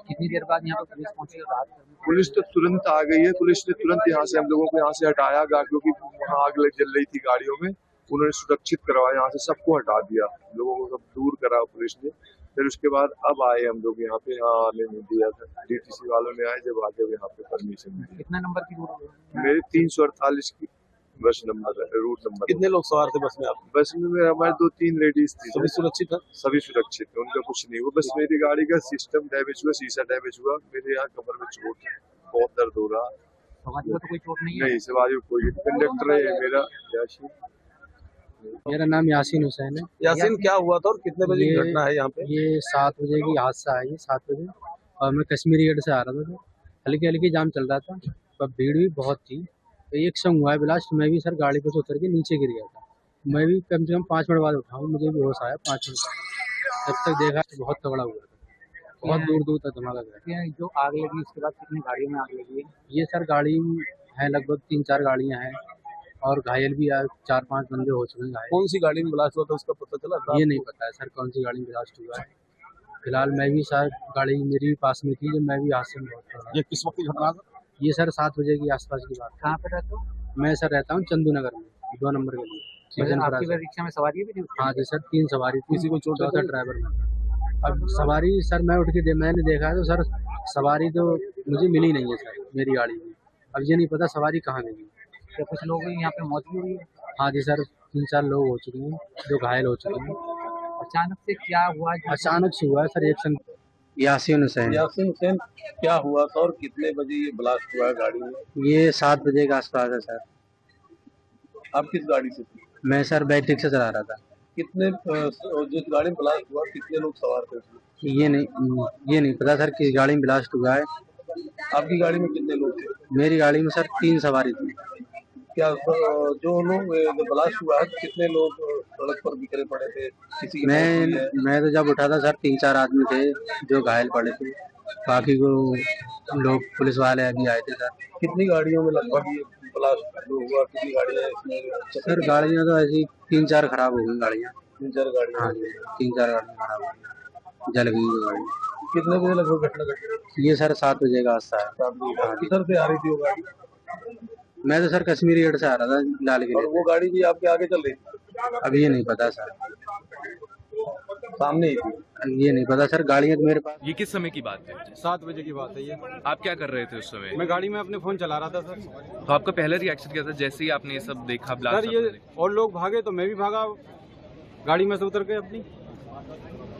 कितनी देर बाद यहाँ पर पुलिस पहुंची और राहत? पुलिस तो तुरंत आ गई है। पुलिस ने तुरंत यहाँ से हम लोगों को यहाँ से हटाया, क्योंकि वहाँ आग जल रही थी गाड़ियों में। उन्होंने सुरक्षित करवाया, यहाँ से सबको हटा दिया, लोगों को सब दूर करा पुलिस ने। फिर उसके बाद अब आए हम लोग यहाँ पे, यहाँ आने नहीं दिया था, डीटीसी वालों ने आए जब आगे यहाँ पे परमिशन दी। कितने नंबर की रूट? मेरी 348 की बस नंबर है, रूट नंबर। कितने लोग सवार थे बस में? आप? बस में हमारे 2-3 लेडीज थी। सभी सुरक्षित है? सभी सुरक्षित है, उनका कुछ नहीं हुआ। बस मेरी गाड़ी का सिस्टम डैमेज हुआ, शीशा डैमेज हुआ, मेरे यहाँ कमर में चोट, बहुत दर्द हो रहा। सवारी को तो कोई चोट नहीं? नहीं, सवारी को कोई। कंडक्टर है मेरा यासीन। मेरा नाम यासीन हुसैन है। यासीन, क्या हुआ था और कितने बजे की घटना है यहाँ पे? ये 7 बजे की हादसा है, ये 7 बजे, और मैं कश्मीरी गेट से आ रहा था, हल्की हल्की जाम चल रहा था, पर भीड़ भी बहुत थी। तो एक संग हुआ है ब्लास्ट, मैं भी सर गाड़ी को से उतर के नीचे गिर गया था। मैं भी कम से कम 5 मिनट बाद उठा हूँ, मुझे भी होश आया 5 मिनट। जब तक देखा तो बहुत तगड़ा हुआ था, बहुत दूर दूर तक धमाका गया। जो आग लगी उसके बाद कितनी गाड़ियों में आग लगी है? ये सर गाड़ी है लगभग 3-4 गाड़ियाँ हैं, और घायल भी 4-5 बंदे हो चुके हैं घायल। कौन सी गाड़ी में ब्लास्ट हुआ था उसका पता चला था? ये नहीं पता है सर कौन सी गाड़ी में ब्लास्ट हुआ है। फिलहाल मैं भी सर गाड़ी मेरी भी पास में थी, जब मैं भी हादसे में बहुत। ये किस वक्त की घटना था? ये सर 7 बजे के आसपास की बात। कहाँ पे रहते हो? मैं सर रहता हूँ चंदू नगर में, 2 नंबर के लिए। आपकी रिक्शा में सवारी भी थी? हाँ जी सर, 3 सवारी थी। किसी को चोट चौथा ड्राइवर में। अब सवारी सर मैं उठ के मैंने देखा तो सर सवारी तो मुझे मिली नहीं है सर मेरी गाड़ी में। अब ये नहीं पता सवारी कहाँ गई। क्या कुछ लोगों की यहाँ पे मौत भी हुई है? हाँ जी सर, 3-4 लोग हो चुके हैं जो घायल हो चुके हैं। अचानक से क्या हुआ? अचानक से हुआ है सर एक्शन। यासीन हुसैन। यासीन हुसैन, क्या हुआ था और कितने बजे ये ब्लास्ट हुआ है गाड़ी में? ये 7 बजे के आसपास है सर। आप किस गाड़ी से थे? मैं सर बैटरी से चला रहा था। कितने जिस गाड़ी में ब्लास्ट हुआ कितने लोग सवार थे उसमें? ये नहीं पता सर किस गाड़ी में ब्लास्ट हुआ है। आपकी गाड़ी में कितने लोग थे? मेरी गाड़ी में सर 3 सवारी थी। क्या जो लोग ब्लास्ट हुआ है कितने लोग सड़क पर बिखरे पड़े थे? किसी की मौत हुई है? मैं तो जब उठा था सर 3-4 आदमी थे जो घायल पड़े थे, बाकी को लोग पुलिस वाले अभी आए थे सर। कितनी गाड़ियों में लगभग ये ब्लास्ट हुआ? कितनी गाड़ियाँ इसमें? सर गाड़ियाँ तो ऐसी 3-4 खराब हो गई गाड़ियाँ। 3-4 गाड़ियाँ? हाँ जी, 3-4 गाड़ियाँ खराब हो गई, जल गई वो गाड़ी। कितने बजे लगभग घटना घटी? ये सर 7 बजे का हादसा है। किधर से आ रही थी वो गाड़ी? मैं तो सर कश्मीरी गेट से आ रहा था लाल किले। और वो गाड़ी भी आपके आगे चल रही थी? अब ये नहीं पता सर, सामने ही थी? ये नहीं पता सर, गाड़ियाँ तो मेरे पास। ये किस समय की बात है? 7 बजे की बात है ये। आप क्या कर रहे थे उस समय? मैं गाड़ी में अपने फोन चला रहा था सर। तो आपका पहला रिएक्शन क्या था जैसे ही आपने ये सब देखा ब्लास्ट? सर ये और लोग भागे तो मैं भी भागा गाड़ी में से उतर के अपनी।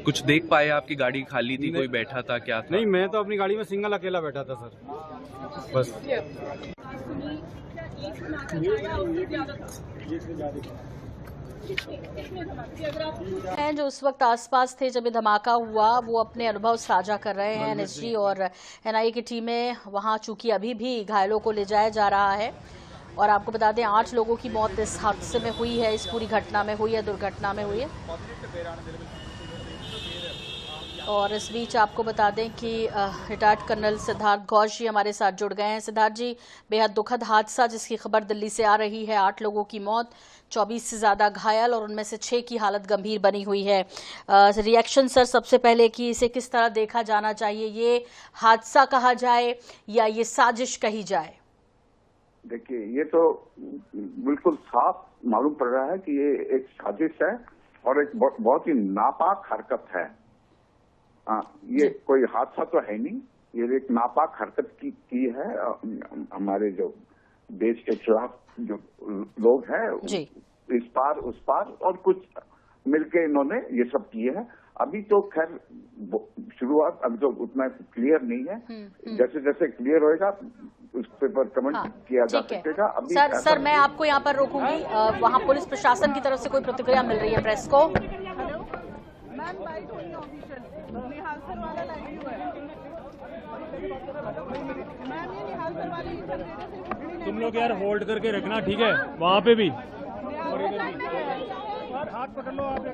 कुछ देख पाए? आपकी गाड़ी खाली थी, कोई बैठा था, क्या था? नहीं, मैं तो अपनी गाड़ी में सिंगल अकेला बैठा था सर, बस। हैं जो उस वक्त आसपास थे जब ये धमाका हुआ, वो अपने अनुभव साझा कर रहे हैं। एनएसजी और एनआईए की टीमें वहां चूंकि अभी भी घायलों को ले जाया जा रहा है। और आपको बता दें 8 लोगों की मौत इस हादसे में हुई है, इस पूरी घटना में हुई है, दुर्घटना में हुई है। और इस बीच आपको बता दें कि रिटायर्ड कर्नल सिद्धार्थ घोष जी हमारे साथ जुड़ गए हैं। सिद्धार्थ जी, बेहद दुखद हादसा जिसकी खबर दिल्ली से आ रही है, 8 लोगों की मौत, 24 से ज़्यादा घायल और उनमें से 6 की हालत गंभीर बनी हुई है। रिएक्शन सर सबसे पहले कि इसे किस तरह देखा जाना चाहिए, ये हादसा कहा जाए या ये साजिश कही जाए? देखिए, ये तो बिल्कुल साफ मालूम पड़ रहा है कि ये एक साजिश है और एक बहुत ही नापाक हरकत है। ये कोई हादसा तो है नहीं, ये एक नापाक हरकत की है हमारे जो देश के खिलाफ जो लोग हैं, इस पार उस पार और कुछ मिलके इन्होंने ये सब किए हैं। अभी तो खैर शुरुआत अभी तो उतना क्लियर नहीं है। जैसे जैसे क्लियर होएगा उस पर कमेंट किया जा सकेगा। अभी सर मैं आपको यहाँ पर रोकूंगी। वहाँ पुलिस प्रशासन की तरफ से कोई प्रतिक्रिया मिल रही है प्रेस को? तुम लोग यार होल्ड करके रखना, ठीक है? वहाँ पे भी हाथ पकड़ लो आप।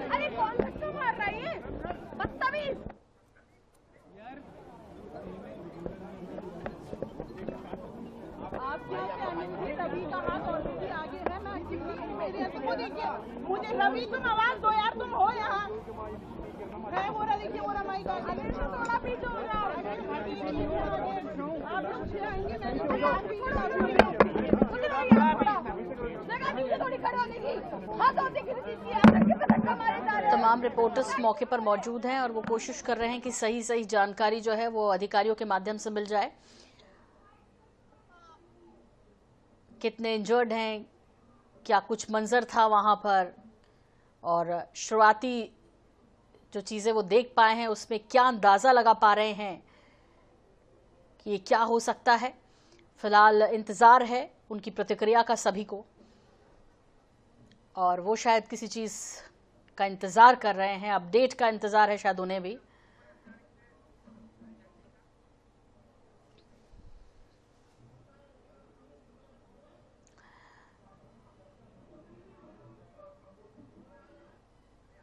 अरे कौन सा मार रहा है ये बदतमीज? आप क्या कहेंगे? रवि का हाथ ऑलरेडी आगे है ना, मेरे को देखिए, मुझे रवि तुम आवाज दो यार, तुम हो यहाँ है। वो रहा देखिए, वो रहा माइक थोड़ा पीछे हो रहा है। आप लोग आएंगे तमाम रिपोर्टर्स मौके पर मौजूद हैं और वो कोशिश कर रहे हैं कि सही जानकारी जो है वो अधिकारियों के माध्यम से मिल जाए। कितने इंजर्ड हैं, क्या कुछ मंजर था वहां पर, और शुरुआती जो चीजें वो देख पाए हैं उसमें क्या अंदाजा लगा पा रहे हैं कि ये क्या हो सकता है। फिलहाल इंतजार है उनकी प्रतिक्रिया का सभी को, और वो शायद किसी चीज का इंतजार कर रहे हैं, अपडेट का इंतजार है शायद उन्हें भी।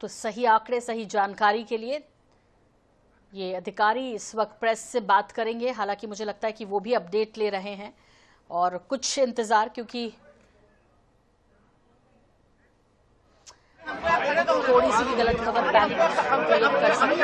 तो सही आंकड़े, सही जानकारी के लिए ये अधिकारी इस वक्त प्रेस से बात करेंगे। हालांकि मुझे लगता है कि वो भी अपडेट ले रहे हैं और कुछ इंतजार, क्योंकि थोड़ी सी भी गलत खबर पैनिक क्रिएट कर सकती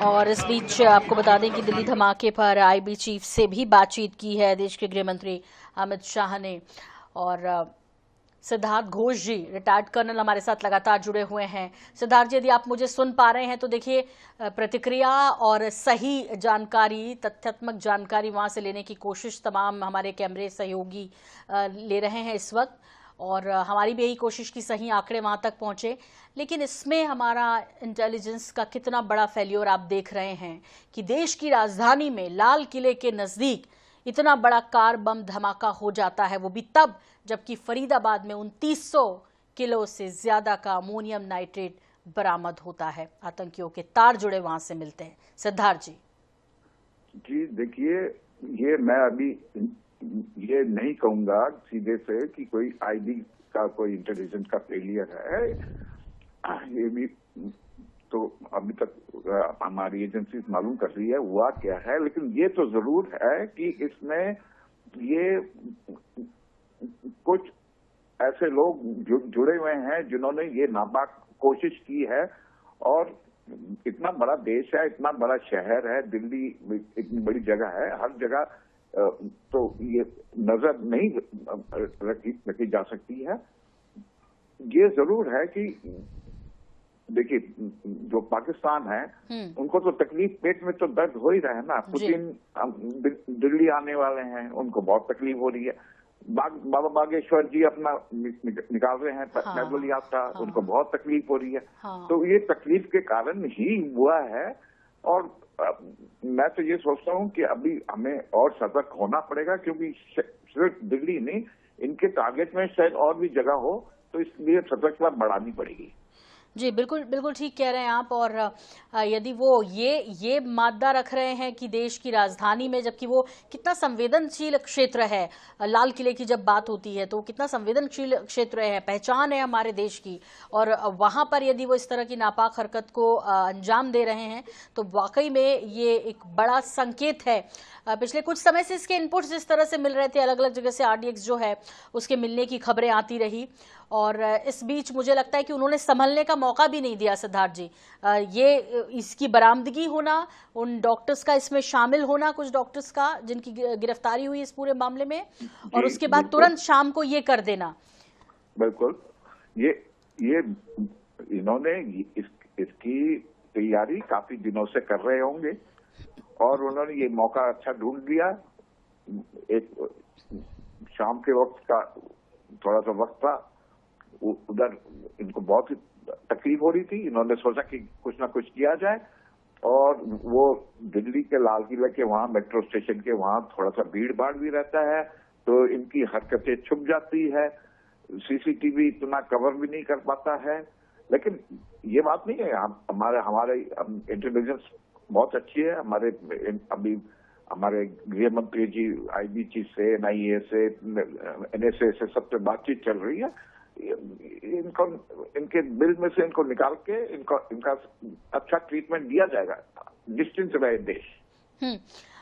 और इस बीच आपको बता दें कि दिल्ली धमाके पर आईबी चीफ से भी बातचीत की है देश के गृह मंत्री अमित शाह ने। और सिद्धार्थ घोष जी, रिटायर्ड कर्नल, हमारे साथ लगातार जुड़े हुए हैं। सिद्धार्थ जी, यदि आप मुझे सुन पा रहे हैं तो देखिए, प्रतिक्रिया और सही जानकारी, तथ्यात्मक जानकारी वहां से लेने की कोशिश तमाम हमारे कैमरे सहयोगी ले रहे हैं इस वक्त, और हमारी भी यही कोशिश की सही आंकड़े वहां तक पहुंचे। लेकिन इसमें हमारा इंटेलिजेंस का कितना बड़ा फेल्योर आप देख रहे हैं कि देश की राजधानी में लाल किले के नजदीक इतना बड़ा कार बम धमाका हो जाता है, वो भी तब जबकि फरीदाबाद में 2900 किलो से ज्यादा का अमोनियम नाइट्रेट बरामद होता है। आतंकियों के तार जुड़े वहां से मिलते हैं। सिद्धार्थ जी। जी देखिए, ये मैं अभी ये नहीं कहूंगा सीधे से कि कोई आईबी का कोई इंटेलिजेंस का फेलियर है, ये भी तो अभी तक हमारी एजेंसी मालूम कर रही है हुआ क्या है। लेकिन ये तो जरूर है कि इसमें ये कुछ ऐसे लोग जुड़े हुए हैं जिन्होंने ये नापाक कोशिश की है। और इतना बड़ा देश है, इतना बड़ा शहर है दिल्ली, इतनी बड़ी जगह है, हर जगह तो ये नजर नहीं रखी जा सकती है। ये जरूर है कि देखिए, जो पाकिस्तान है उनको तो तकलीफ, पेट में तो दर्द हो ही रहा है ना। पुतिन दिल्ली आने वाले हैं, उनको बहुत तकलीफ हो रही है। बाबा बागेश्वर जी अपना निकाल रहे हैं पैदल यात्रा, उनको बहुत तकलीफ हो रही है। तो ये तकलीफ के कारण ही हुआ है। और मैं तो ये सोचता हूँ कि अभी हमें और सतर्क होना पड़ेगा, क्योंकि सिर्फ दिल्ली नहीं, इनके टारगेट में शायद और भी जगह हो, तो इसलिए सतर्कता बढ़ानी पड़ेगी। जी बिल्कुल बिल्कुल ठीक कह रहे हैं आप। और यदि वो ये मादा रख रहे हैं कि देश की राजधानी में, जबकि वो कितना संवेदनशील क्षेत्र है, लाल किले की जब बात होती है तो कितना संवेदनशील क्षेत्र है, पहचान है हमारे देश की, और वहां पर यदि वो इस तरह की नापाक हरकत को अंजाम दे रहे हैं तो वाकई में ये एक बड़ा संकेत है। पिछले कुछ समय से इसके इनपुट्स जिस तरह से मिल रहे थे, अलग अलग जगह से RDX जो है उसके मिलने की खबरें आती रही, और इस बीच मुझे लगता है कि उन्होंने संभलने का मौका भी नहीं दिया। सिद्धार्थ जी, ये इसकी बरामदगी होना, उन डॉक्टर्स का इसमें शामिल होना, कुछ डॉक्टर्स का जिनकी गिरफ्तारी हुई इस पूरे मामले में, और उसके बाद तुरंत शाम को ये कर देना। बिल्कुल, ये इन्होंने इसकी तैयारी काफी दिनों से कर रहे होंगे, और उन्होंने ये मौका अच्छा ढूंढ लिया। एक शाम के वक्त का थोड़ा सा वक्त था, उधर इनको बहुत ही तकलीफ हो रही थी। इन्होंने सोचा कि कुछ ना कुछ किया जाए, और वो दिल्ली के लाल किले के वहां, मेट्रो स्टेशन के वहां थोड़ा सा भीड़ भाड़ भी रहता है, तो इनकी हरकतें छुप जाती है, CCTV इतना कवर भी नहीं कर पाता है। लेकिन ये बात नहीं है, हमारे इंटेलिजेंस बहुत अच्छी है। हमारे गृह मंत्री जी आईबी चीफ से, NIA से, NSA से सबसे बातचीत चल रही है। इनके बिल में से इनको निकाल के इनका अच्छा ट्रीटमेंट दिया जाएगा, निश्चिंत रहे देश।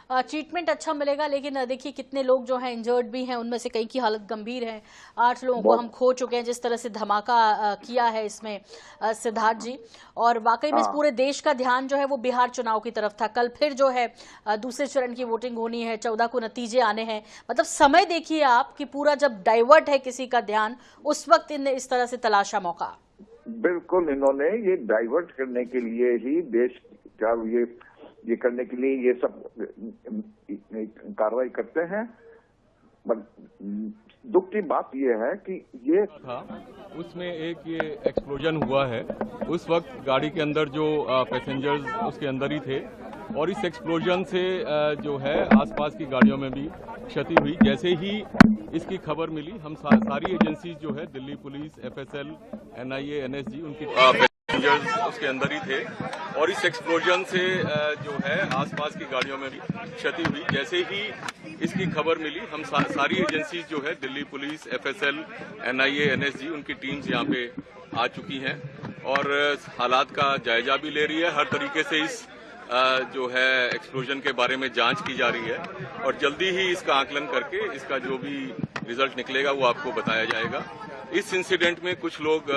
ट्रीटमेंट अच्छा मिलेगा। लेकिन देखिए, कितने लोग जो हैं इंजर्ड भी हैं, उनमें से कई की हालत गंभीर है। 8 लोगों को हम खो चुके हैं जिस तरह से धमाका किया है इसमें, सिद्धार्थ जी। और वाकई में इस पूरे देश का ध्यान जो है वो बिहार चुनाव की तरफ था। कल फिर जो है दूसरे चरण की वोटिंग होनी है, 14 को नतीजे आने हैं। मतलब समय देखिए आप कि पूरा जब डाइवर्ट है किसी का ध्यान, उस वक्त इनने इस तरह से तलाशा मौका। बिल्कुल, इन्होंने ये डाइवर्ट करने के लिए ही देश का ये करने के लिए ये सब कार्रवाई करते हैं। दुख की बात यह है कि ये था उसमें एक ये एक्सप्लोजन हुआ है। उस वक्त गाड़ी के अंदर जो पैसेंजर्स उसके अंदर ही थे और इस एक्सप्लोजन से जो है आसपास की गाड़ियों में भी क्षति हुई। जैसे ही इसकी खबर मिली हम सारी एजेंसी जो है Delhi police, FSL, NIA, NSG उनकी पैसेंजर्स उसके अंदर ही थे और इस एक्सप्लोजन से जो है आसपास की गाड़ियों में भी क्षति हुई। जैसे ही इसकी खबर मिली हम सारी एजेंसी जो है Delhi police, FSL, NIA, NSG उनकी टीम्स यहाँ पे आ चुकी हैं और हालात का जायजा भी ले रही है। हर तरीके से इस जो है एक्सप्लोजन के बारे में जांच की जा रही है और जल्दी ही इसका आकलन करके इसका जो भी रिजल्ट निकलेगा वो आपको बताया जाएगा। इस इंसिडेंट में कुछ लोग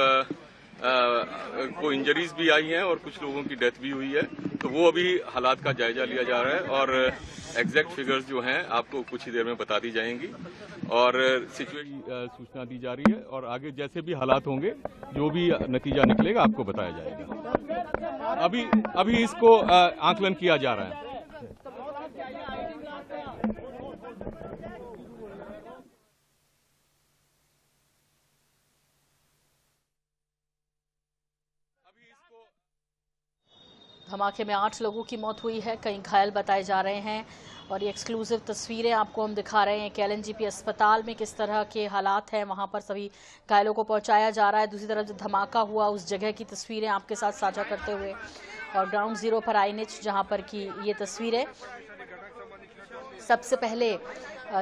को इंजरीज भी आई हैं और कुछ लोगों की डेथ भी हुई है, तो वो अभी हालात का जायजा लिया जा रहा है और एग्जैक्ट फिगर्स जो हैं आपको कुछ ही देर में बता दी जाएंगी और सिचुएशन सूचना दी जा रही है और आगे जैसे भी हालात होंगे जो भी नतीजा निकलेगा आपको बताया जाएगा। अभी इसको आकलन किया जा रहा है। धमाके में 8 लोगों की मौत हुई है, कई घायल बताए जा रहे हैं और ये एक्सक्लूसिव तस्वीरें आपको हम दिखा रहे हैं कि LNGP अस्पताल में किस तरह के हालात हैं, वहां पर सभी घायलों को पहुंचाया जा रहा है। दूसरी तरफ जो धमाका हुआ उस जगह की तस्वीरें आपके साथ साझा करते हुए और ग्राउंड जीरो पर INH जहां पर की ये तस्वीरें सबसे पहले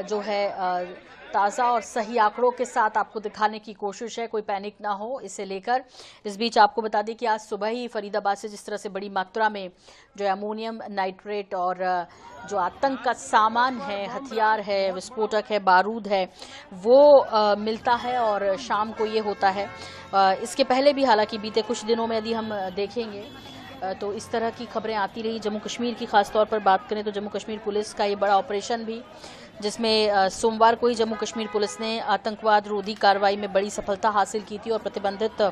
जो है ताज़ा और सही आंकड़ों के साथ आपको दिखाने की कोशिश है, कोई पैनिक ना हो इसे लेकर। इस बीच आपको बता दें कि आज सुबह ही फरीदाबाद से जिस तरह से बड़ी मात्रा में जो अमोनियम नाइट्रेट और जो आतंक का सामान है, हथियार है, विस्फोटक है, बारूद है, वो मिलता है और शाम को ये होता है। इसके पहले भी हालांकि बीते कुछ दिनों में यदि हम देखेंगे तो इस तरह की खबरें आती रही। जम्मू कश्मीर की खास तौर पर बात करें तो जम्मू कश्मीर पुलिस का ये बड़ा ऑपरेशन भी, जिसमें सोमवार को ही जम्मू कश्मीर पुलिस ने आतंकवाद रोधी कार्रवाई में बड़ी सफलता हासिल की थी और प्रतिबंधित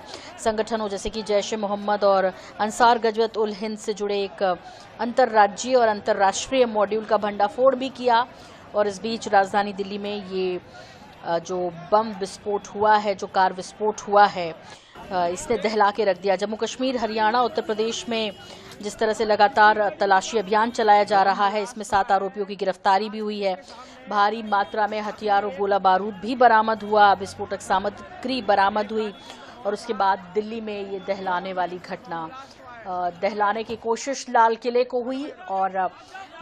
संगठनों जैसे कि जैश ए मोहम्मद और अंसार गजवत उल हिंद से जुड़े एक अंतर्राज्यीय और अंतर्राष्ट्रीय मॉड्यूल का भंडाफोड़ भी किया। और इस बीच राजधानी दिल्ली में ये जो बम विस्फोट हुआ है, जो कार विस्फोट हुआ है, इसने दहला के रख दिया। जम्मू कश्मीर, हरियाणा, उत्तर प्रदेश में जिस तरह से लगातार तलाशी अभियान चलाया जा रहा है, इसमें 7 आरोपियों की गिरफ्तारी भी हुई है। भारी मात्रा में हथियार और गोला बारूद भी बरामद हुआ, विस्फोटक सामग्री बरामद हुई और उसके बाद दिल्ली में ये दहलाने वाली घटना, दहलाने की कोशिश लाल किले को हुई। और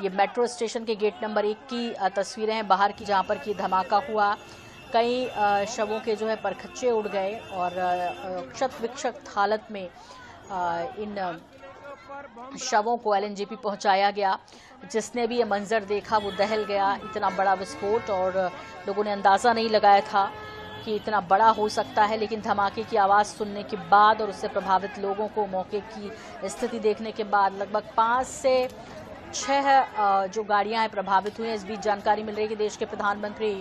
ये मेट्रो स्टेशन के गेट नंबर 1 की तस्वीरें हैं बाहर की, जहाँ पर कि धमाका हुआ। कई शवों के जो है परखच्चे उड़ गए और क्षत विक्षत हालत में इन शवों को LNGP पहुंचाया गया। जिसने भी ये मंजर देखा वो दहल गया। इतना बड़ा विस्फोट और लोगों ने अंदाज़ा नहीं लगाया था कि इतना बड़ा हो सकता है, लेकिन धमाके की आवाज़ सुनने के बाद और उससे प्रभावित लोगों को मौके की स्थिति देखने के बाद लगभग 5 से 6 जो गाड़ियां हैं प्रभावित हुई हैं। इस बीच जानकारी मिल रही है कि देश के प्रधानमंत्री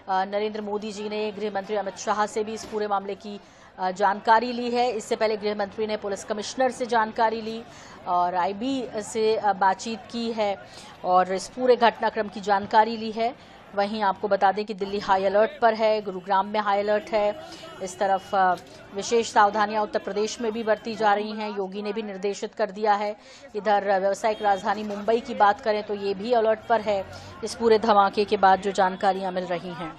नरेंद्र मोदी जी ने गृह मंत्री अमित शाह से भी इस पूरे मामले की जानकारी ली है। इससे पहले गृह मंत्री ने पुलिस कमिश्नर से जानकारी ली और IB से बातचीत की है और इस पूरे घटनाक्रम की जानकारी ली है। वहीं आपको बता दें कि दिल्ली हाई अलर्ट पर है, गुरुग्राम में हाई अलर्ट है। इस तरफ विशेष सावधानियां उत्तर प्रदेश में भी बरती जा रही हैं, योगी ने भी निर्देशित कर दिया है। इधर व्यावसायिक राजधानी मुंबई की बात करें तो ये भी अलर्ट पर है इस पूरे धमाके के बाद जो जानकारियां मिल रही हैं।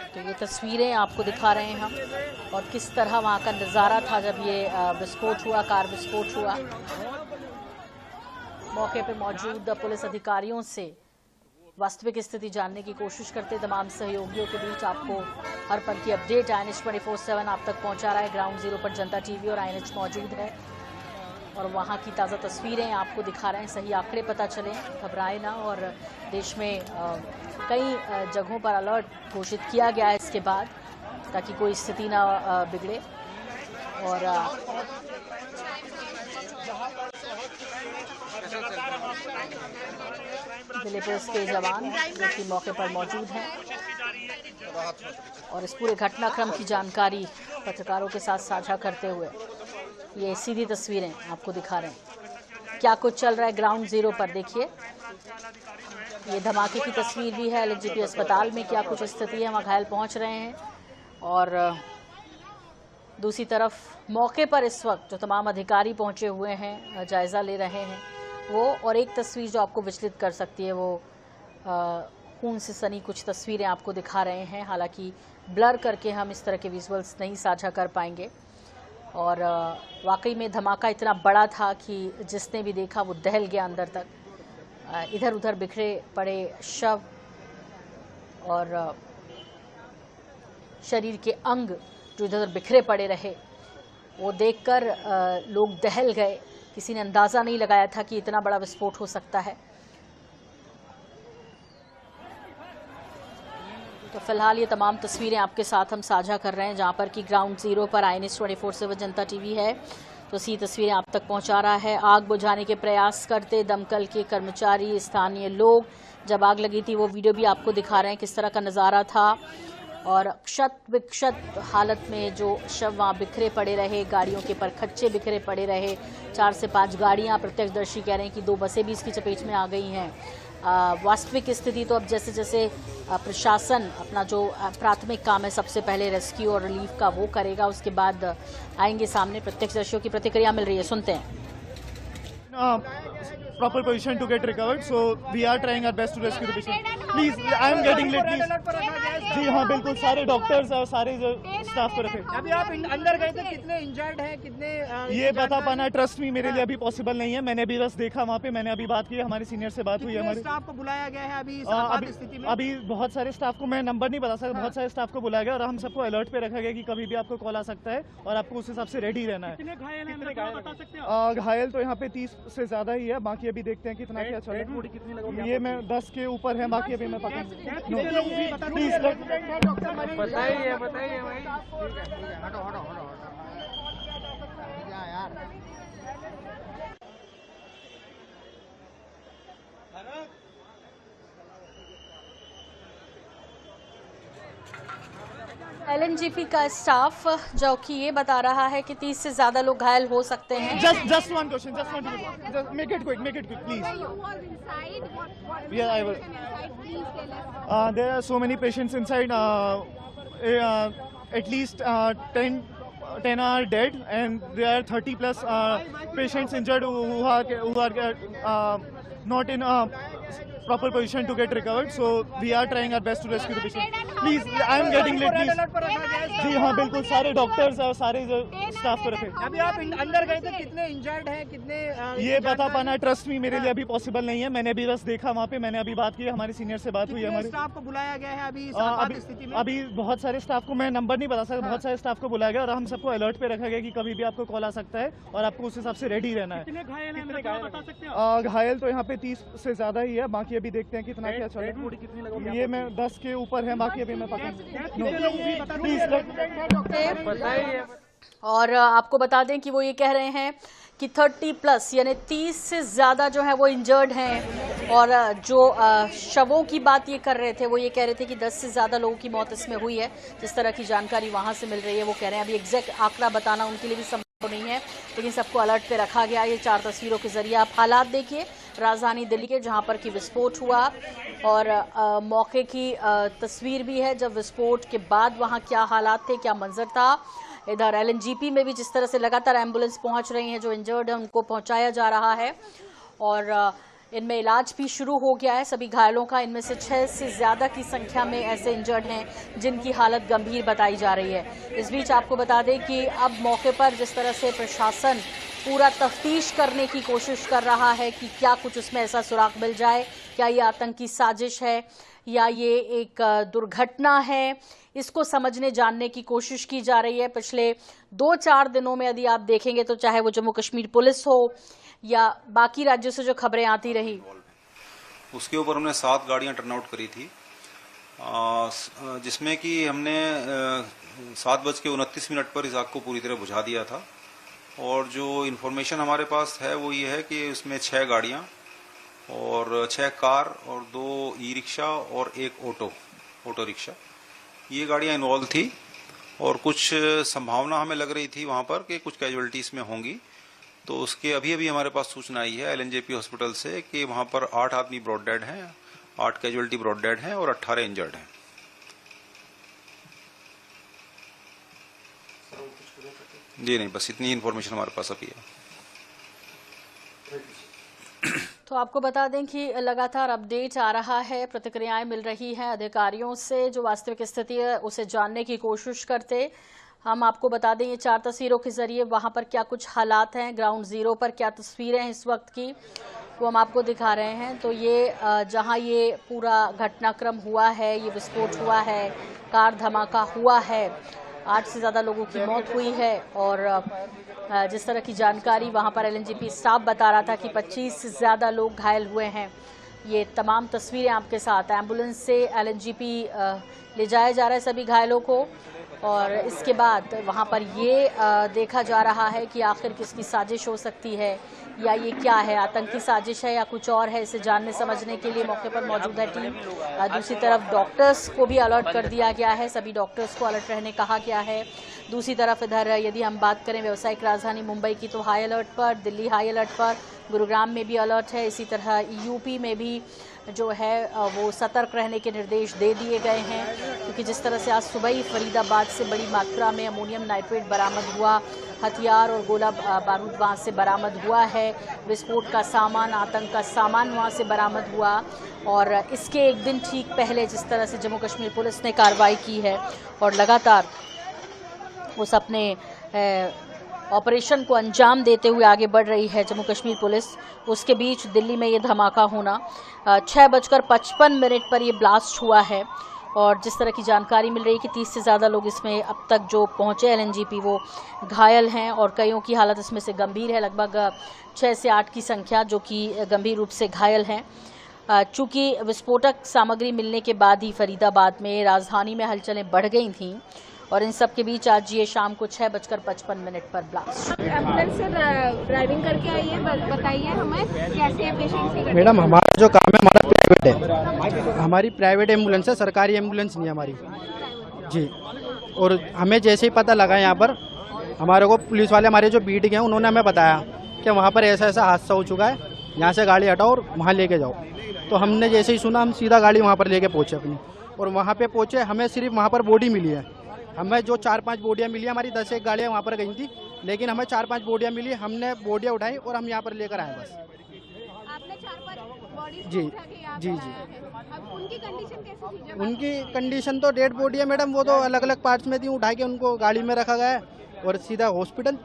तो ये तस्वीरें आपको दिखा रहे हैं हम और किस तरह वहाँ का नज़ारा था जब ये विस्फोट हुआ, कार विस्फोट हुआ। मौके पर मौजूद पुलिस अधिकारियों से वास्तविक स्थिति जानने की कोशिश करते तमाम सहयोगियों के बीच आपको हर पल की अपडेट INH 24/7 आप तक पहुँचा रहा है। ग्राउंड जीरो पर जनता TV और INH मौजूद है और वहाँ की ताज़ा तस्वीरें आपको दिखा रहे हैं। सही आंकड़े पता चलें, घबराए ना। और देश में कई जगहों पर अलर्ट घोषित किया गया है इसके बाद, ताकि कोई स्थिति ना बिगड़े। और दिल्ली पुलिस के जवान जो कि मौके पर मौजूद हैं और इस पूरे घटनाक्रम की जानकारी पत्रकारों के साथ साझा करते हुए ये सीधी तस्वीरें आपको दिखा रहे हैं। क्या कुछ चल रहा है ग्राउंड जीरो पर। देखिए ये धमाके की तस्वीर भी है एलएनजेपी अस्पताल में, क्या कुछ स्थिति है, वहाँ घायल पहुंच रहे हैं। और दूसरी तरफ मौके पर इस वक्त जो तमाम अधिकारी पहुंचे हुए हैं, जायजा ले रहे हैं वो। और एक तस्वीर जो आपको विचलित कर सकती है वो खून से सनी कुछ तस्वीरें आपको दिखा रहे हैं, हालांकि ब्लर करके हम इस तरह के विजुअल्स नहीं साझा कर पाएंगे। और वाकई में धमाका इतना बड़ा था कि जिसने भी देखा वो दहल गया अंदर तक। इधर उधर बिखरे पड़े शव और शरीर के अंग जो इधर उधर बिखरे पड़े रहे, वो देखकर लोग दहल गए। किसी ने अंदाज़ा नहीं लगाया था कि इतना बड़ा विस्फोट हो सकता है। तो फिलहाल ये तमाम तस्वीरें आपके साथ हम साझा कर रहे हैं, जहां पर कि ग्राउंड जीरो पर INS 24/7 जनता टीवी है तो सी तस्वीरें आप तक पहुंचा रहा है। आग बुझाने के प्रयास करते दमकल के कर्मचारी, स्थानीय लोग, जब आग लगी थी वो वीडियो भी आपको दिखा रहे हैं किस तरह का नज़ारा था। और क्षत विक्षत हालत में जो शव वहाँ बिखरे पड़े रहे, गाड़ियों के परखच्चे बिखरे पड़े रहे। 4 से 5 गाड़ियाँ, प्रत्यक्षदर्शी कह रहे हैं कि 2 बसें भी इसकी चपेट में आ गई हैं। वास्तविक स्थिति तो अब जैसे जैसे प्रशासन अपना जो प्राथमिक काम है सबसे पहले रेस्क्यू और रिलीफ का वो करेगा, उसके बाद आएंगे सामने। प्रत्यक्षदर्शियों की प्रतिक्रिया मिल रही है, सुनते हैं। Proper position to get recovered, so we are trying our best to rescue the patient. Please, I am getting late. Please. जी हाँ, बिल्कुल सारे डॉक्टर्स और सारे जो स्टाफ को रखे। अभी आप अंदर गए थे, कितने इंजर्ड हैं, कितने ये बता पाना ट्रस्ट में मेरे लिए अभी पॉसिबल नहीं है। मैंने अभी बस देखा वहाँ पे, मैंने अभी बात की, हमारी सीनियर से बात हुई है। हमारे स्टाफ को बुलाया गया है अभी स्थिति में? अभी बहुत सारे स्टाफ को मैं नंबर नहीं बता सकता, बहुत सारे स्टाफ को बुलाया गया और हम सबको अलर्ट पे रखा गया कि कभी भी आपको कॉल आ सकता है और आपको उस हिसाब से रेडी रहना है। कितने घायल हैं बता सकते हैं? घायल तो यहाँ पे 30 से ज्यादा ही है, बाकी अभी देखते हैं कितना क्या चल रहा है। ये मैं 10 के ऊपर है, बाकी अभी मैं पता बताइए भाई। हटो यार। एलएनजेपी का स्टाफ जो कि ये बता रहा है कि 30 से ज्यादा लोग घायल हो सकते हैं। Just one question, just make it quick, please. Yeah, I will. There are so many patients inside. At least 10 are dead, and there are 30 plus patients injured who are not in proper position to get recovered, so we are trying our best to rescue the patient. Please, I am getting late. Please. जी हाँ, बिल्कुल सारे doctors और सारे जो staff को रखे। अभी आप अंदर गए थे, कितने इंजर्ड हैं, कितने ये बता पाना ट्रस्ट में मेरे लिए अभी पॉसिबल नहीं है। मैंने अभी बस देखा वहाँ पे, मैंने अभी बात की, हमारी सीनियर से बात हुई है। हमारे स्टाफ को बुलाया गया है अभी स्थिति में? अभी बहुत सारे स्टाफ को मैं नंबर नहीं बता सकता, बहुत सारे स्टाफ को बुलाया गया और हम सबको अलर्ट पे रखा गया कि कभी भी आपको कॉल आ सकता है और आपको उस हिसाब से रेडी रहना है। कितने घायल हैं बता सकते हैं? घायल तो यहाँ पे 30 से ज्यादा ही है, बाकी अभी देखते हैं कितना क्या चल रहा है। ये मैं 10 के ऊपर है, बाकी अभी मैं पता और आपको बता दें कि वो ये कह रहे हैं कि 30 प्लस यानी 30 से ज़्यादा जो है वो इंजर्ड हैं। और जो शवों की बात ये कर रहे थे वो ये कह रहे थे कि 10 से ज़्यादा लोगों की मौत इसमें हुई है। जिस तरह की जानकारी वहाँ से मिल रही है वो कह रहे हैं, अभी एग्जैक्ट आंकड़ा बताना उनके लिए भी संभव नहीं है, लेकिन सबको अलर्ट पे रखा गया। ये 4 तस्वीरों के जरिए आप हालात देखिए राजधानी दिल्ली के, जहाँ पर कि विस्फोट हुआ और मौके की तस्वीर भी है जब विस्फोट के बाद वहाँ क्या हालात थे, क्या मंजर था। इधर एलएनजेपी में भी जिस तरह से लगातार एम्बुलेंस पहुंच रही हैं, जो इंजर्ड है उनको पहुंचाया जा रहा है और इनमें इलाज भी शुरू हो गया है सभी घायलों का। इनमें से 6 से ज़्यादा की संख्या में ऐसे इंजर्ड हैं जिनकी हालत गंभीर बताई जा रही है। इस बीच आपको बता दें कि अब मौके पर जिस तरह से प्रशासन पूरा तफ्तीश करने की कोशिश कर रहा है कि क्या कुछ उसमें ऐसा सुराग मिल जाए, क्या ये आतंकी साजिश है या ये एक दुर्घटना है, इसको समझने जानने की कोशिश की जा रही है। पिछले 2-4 दिनों में यदि आप देखेंगे तो चाहे वो जम्मू कश्मीर पुलिस हो या बाकी राज्यों से जो खबरें आती रही, उसके ऊपर हमने 7 गाड़ियां टर्नआउट करी थी, जिसमें कि हमने 7:29 पर इस आग को पूरी तरह बुझा दिया था। और जो इन्फॉर्मेशन हमारे पास है वो ये है कि उसमें 6 गाड़ियां और 6 कार और 2 ई-रिक्शा और 1 ऑटो रिक्शा, ये गाड़ियां इन्वॉल्व थी और कुछ संभावना हमें लग रही थी वहां पर कि कुछ कैजुअलिटीज में होंगी। तो उसके अभी अभी हमारे पास सूचना आई है एलएनजेपी हॉस्पिटल से कि वहां पर 8 आदमी ब्रॉड डेड हैं, 8 कैजुअलिटी ब्रॉड डेड हैं और 18 इंजर्ड हैं। जी नहीं, बस इतनी इन्फॉर्मेशन हमारे पास अभी है। तो आपको बता दें कि लगातार अपडेट आ रहा है, प्रतिक्रियाएं मिल रही हैं अधिकारियों से, जो वास्तविक स्थिति है उसे जानने की कोशिश करते। हम आपको बता दें ये 4 तस्वीरों के जरिए वहां पर क्या कुछ हालात हैं, ग्राउंड जीरो पर क्या तस्वीरें हैं इस वक्त की, वो हम आपको दिखा रहे हैं। तो ये जहां ये पूरा घटनाक्रम हुआ है, ये विस्फोट हुआ है, कार धमाका हुआ है, 8 से ज़्यादा लोगों की मौत हुई है और जिस तरह की जानकारी वहां पर एलएनजेपी स्टाफ बता रहा था कि 25 से ज़्यादा लोग घायल हुए हैं। ये तमाम तस्वीरें आपके साथ, एम्बुलेंस से एलएनजेपी ले जाया जा रहा है सभी घायलों को और इसके बाद वहां पर ये देखा जा रहा है कि आखिर किसकी साजिश हो सकती है या ये क्या है, आतंकी साजिश है या कुछ और है, इसे जानने समझने के लिए मौके पर मौजूद है टीम। दूसरी तरफ डॉक्टर्स को भी अलर्ट कर दिया गया है, सभी डॉक्टर्स को अलर्ट रहने कहा गया है। दूसरी तरफ इधर यदि हम बात करें व्यावसायिक राजधानी मुंबई की तो हाई अलर्ट पर, दिल्ली हाई अलर्ट पर, गुरुग्राम में भी अलर्ट है, इसी तरह यूपी में भी जो है वो सतर्क रहने के निर्देश दे दिए गए हैं, क्योंकि जिस तरह से आज सुबह ही फरीदाबाद से बड़ी मात्रा में अमोनियम नाइट्रेट बरामद हुआ, हथियार और गोला बारूद वहाँ से बरामद हुआ है, विस्फोट का सामान, आतंक का सामान वहाँ से बरामद हुआ और इसके एक दिन ठीक पहले जिस तरह से जम्मू कश्मीर पुलिस ने कार्रवाई की है और लगातार उस अपने ऑपरेशन को अंजाम देते हुए आगे बढ़ रही है जम्मू कश्मीर पुलिस, उसके बीच दिल्ली में ये धमाका होना, 6:55 पर ये ब्लास्ट हुआ है और जिस तरह की जानकारी मिल रही है कि 30 से ज़्यादा लोग इसमें अब तक जो पहुंचे एलएनजेपी वो घायल हैं और कईयों की हालत इसमें से गंभीर है, लगभग 6 से 8 की संख्या जो कि गंभीर रूप से घायल हैं। चूँकि विस्फोटक सामग्री मिलने के बाद ही फरीदाबाद में राजधानी में हलचलें बढ़ गई थीं और इन सब के बीच आज ये शाम को 6:55 पर ब्लास्ट। एम्बुलेंस से ड्राइविंग करके आई है, बताइए हमें कैसे है पेशेंट की। मैडम हमारा जो काम है हमारा प्राइवेट है, हमारी प्राइवेट एम्बुलेंस है, सरकारी एम्बुलेंस नहीं है हमारी जी। और हमें जैसे ही पता लगा यहाँ पर हमारे को पुलिस वाले हमारे जो बीट गए उन्होंने हमें बताया कि वहाँ पर ऐसा ऐसा हादसा हो चुका है, यहाँ से गाड़ी हटाओ और वहाँ लेके जाओ। तो हमने जैसे ही सुना हम सीधा गाड़ी वहाँ पर लेके पहुँचे अपनी और वहाँ पे पहुँचे, हमें सिर्फ वहाँ पर बॉडी मिली है। हमें जो 4-5 बोडियाँ मिली, हमारी 10-1 गाड़ियाँ वहाँ पर गई थी, लेकिन हमें 4-5 बोडियाँ मिली, हमने बोडियाँ उठाई और हम यहाँ पर लेकर आए बस। आपने 4-5 बॉडी जी जी जी। अब उनकी कंडीशन कैसी थी? उनकी कंडीशन तो डेड बॉडी है मैडम, वो तो अलग अलग पार्ट्स में थी, उठा के उनको गाड़ी में रखा गया है और सीधा हॉस्पिटल।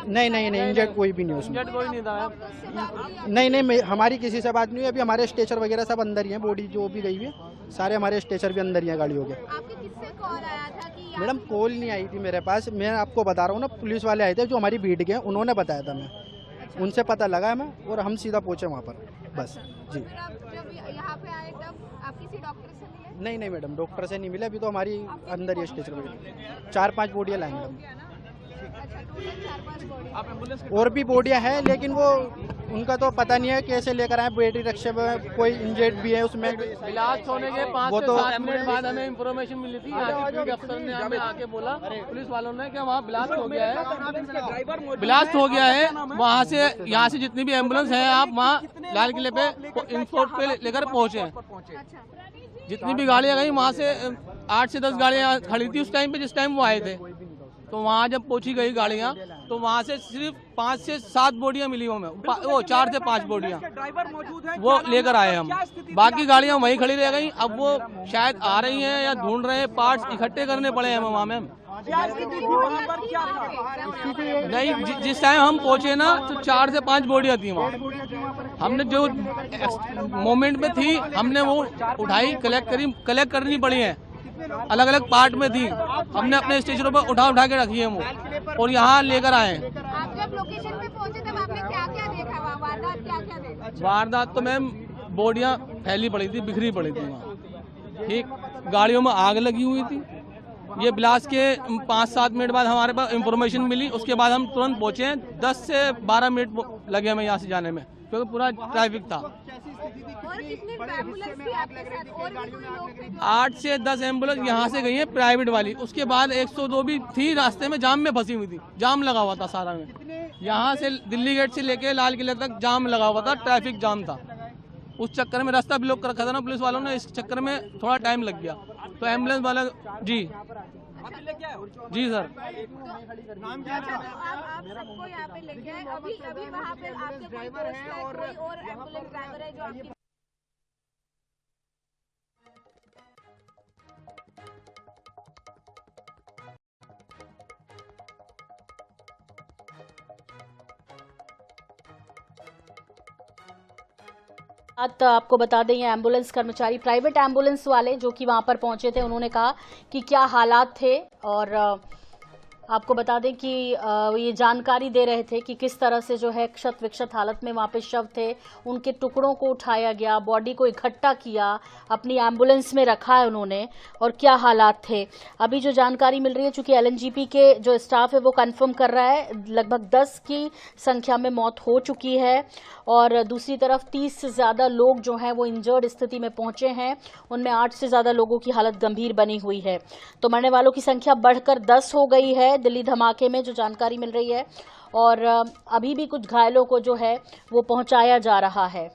नहीं नहीं नहीं, इंजर्ड कोई भी नहीं उसमें, नहीं, हमारी किसी से बात नहीं हुई। अभी हमारे स्ट्रेचर वगैरह सब अंदर ही है, बॉडी जो भी गई हुई है सारे हमारे स्ट्रेचर भी अंदर ही है गाड़ियों के। मैडम कॉल नहीं आई थी मेरे पास, मैं आपको बता रहा हूँ ना, पुलिस वाले आए थे जो हमारी बीट के, उन्होंने बताया था, मैं उनसे पता लगा हमें और हम सीधा पहुँचे वहाँ पर बस जी। यहाँ पे आए तब आप किसी डॉक्टर से मिले? नहीं मैडम, डॉक्टर से नहीं मिले, अभी तो हमारी अंदर ही स्ट्रेचर वगैरह 4-5 बोडियाँ लाएंगे मैडम। और भी बोडियाँ हैं लेकिन वो उनका तो पता नहीं है कैसे लेकर आए, बैटरी रिक्शे में कोई इंजर्ड भी है उसमें। ब्लास्ट होने के 5 से 7 मिनट बाद हमें इंफॉर्मेशन मिली थी, अफसर ने हमें आके बोला पुलिस वालों ने कि वहाँ ब्लास्ट हो गया है, ब्लास्ट हो गया है। वहाँ से यहाँ से जितनी भी एम्बुलेंस है आप वहाँ लाल किले पे इंस्पोर्ट पे लेकर पहुँचे, जितनी भी गाड़ियाँ गई वहाँ से 8 से 10 गाड़ियाँ खड़ी थी उस टाइम पे जिस टाइम वो आए थे। तो वहाँ जब पहुँची गई गाड़ियाँ तो वहाँ से सिर्फ 5 से 7 बोडियाँ मिली हमें, वो 4 से 5 बोडियाँ वो लेकर आए हम, बाकी गाड़ियाँ वहीं खड़ी रह गई। अब वो शायद आ रही हैं या ढूंढ रहे हैं, पार्ट्स इकट्ठे करने पड़े हमें वहाँ मैम। नहीं, जिस टाइम हम पहुँचे ना तो 4 से 5 बोडियाँ थी वहाँ, हमने जो मोमेंट में थी हमने वो उठाई, कलेक्ट करनी पड़ी है, अलग अलग पार्ट में थी, हमने अपने स्टेशनों पर उठा के रखी है वो और यहाँ लेकर आए। आप जब लोकेशन पे पहुंचे तब आपने क्या देखा? वारदात क्या देखा? वारदात तो मैम बोडियाँ फैली पड़ी थी, बिखरी पड़ी थी वहाँ, ठीक, गाड़ियों में आग लगी हुई थी। ये ब्लास्ट के 5-7 मिनट बाद हमारे पास इंफॉर्मेशन मिली, उसके बाद हम तुरंत पहुँचे हैं, 10 से 12 मिनट लगे हमें यहाँ से जाने में, क्योंकि पूरा ट्रैफिक था। और कितने एम्बुलेंस थी आपके साथ? और भी कोई लोग थे? 8 से 10 एम्बुलेंस यहाँ से गई है प्राइवेट वाली, उसके बाद 102 भी थी, रास्ते में जाम में फंसी हुई थी, जाम लगा हुआ था सारा में। यहाँ से दिल्ली गेट से लेके लाल किले तक जाम लगा हुआ था, ट्रैफिक जाम था। उस चक्कर में रास्ता ब्लॉक कर रखा था ना पुलिस वालों ने, इस चक्कर में थोड़ा टाइम लग गया। तो एम्बुलेंस वाला जी सर। नाम क्या था? आप सबको यहाँ पे लेके आए। अभी वहाँ पे आपके ड्राइवर है और एम्बुलेंस ड्राइवर है जो आपकी आपको बता दें, ये एम्बुलेंस कर्मचारी, प्राइवेट एम्बुलेंस वाले जो कि वहां पर पहुंचे थे, उन्होंने कहा कि क्या हालात थे। और आपको बता दें कि ये जानकारी दे रहे थे कि किस तरह से जो है क्षत विक्षत हालत में वहां पे शव थे, उनके टुकड़ों को उठाया गया, बॉडी को इकट्ठा किया, अपनी एम्बुलेंस में रखा है उन्होंने, और क्या हालात थे। अभी जो जानकारी मिल रही है, चूंकि एलएनजीपी के जो स्टाफ है वो कंफर्म कर रहा है लगभग 10 की संख्या में मौत हो चुकी है, और दूसरी तरफ 30 से ज्यादा लोग जो हैं वो इंजर्ड स्थिति में पहुंचे हैं, उनमें 8 से ज्यादा लोगों की हालत गंभीर बनी हुई है। तो मरने वालों की संख्या बढ़कर 10 हो गई है दिल्ली धमाके में, जो जानकारी मिल रही है, और अभी भी कुछ घायलों को जो है वो पहुंचाया जा रहा है।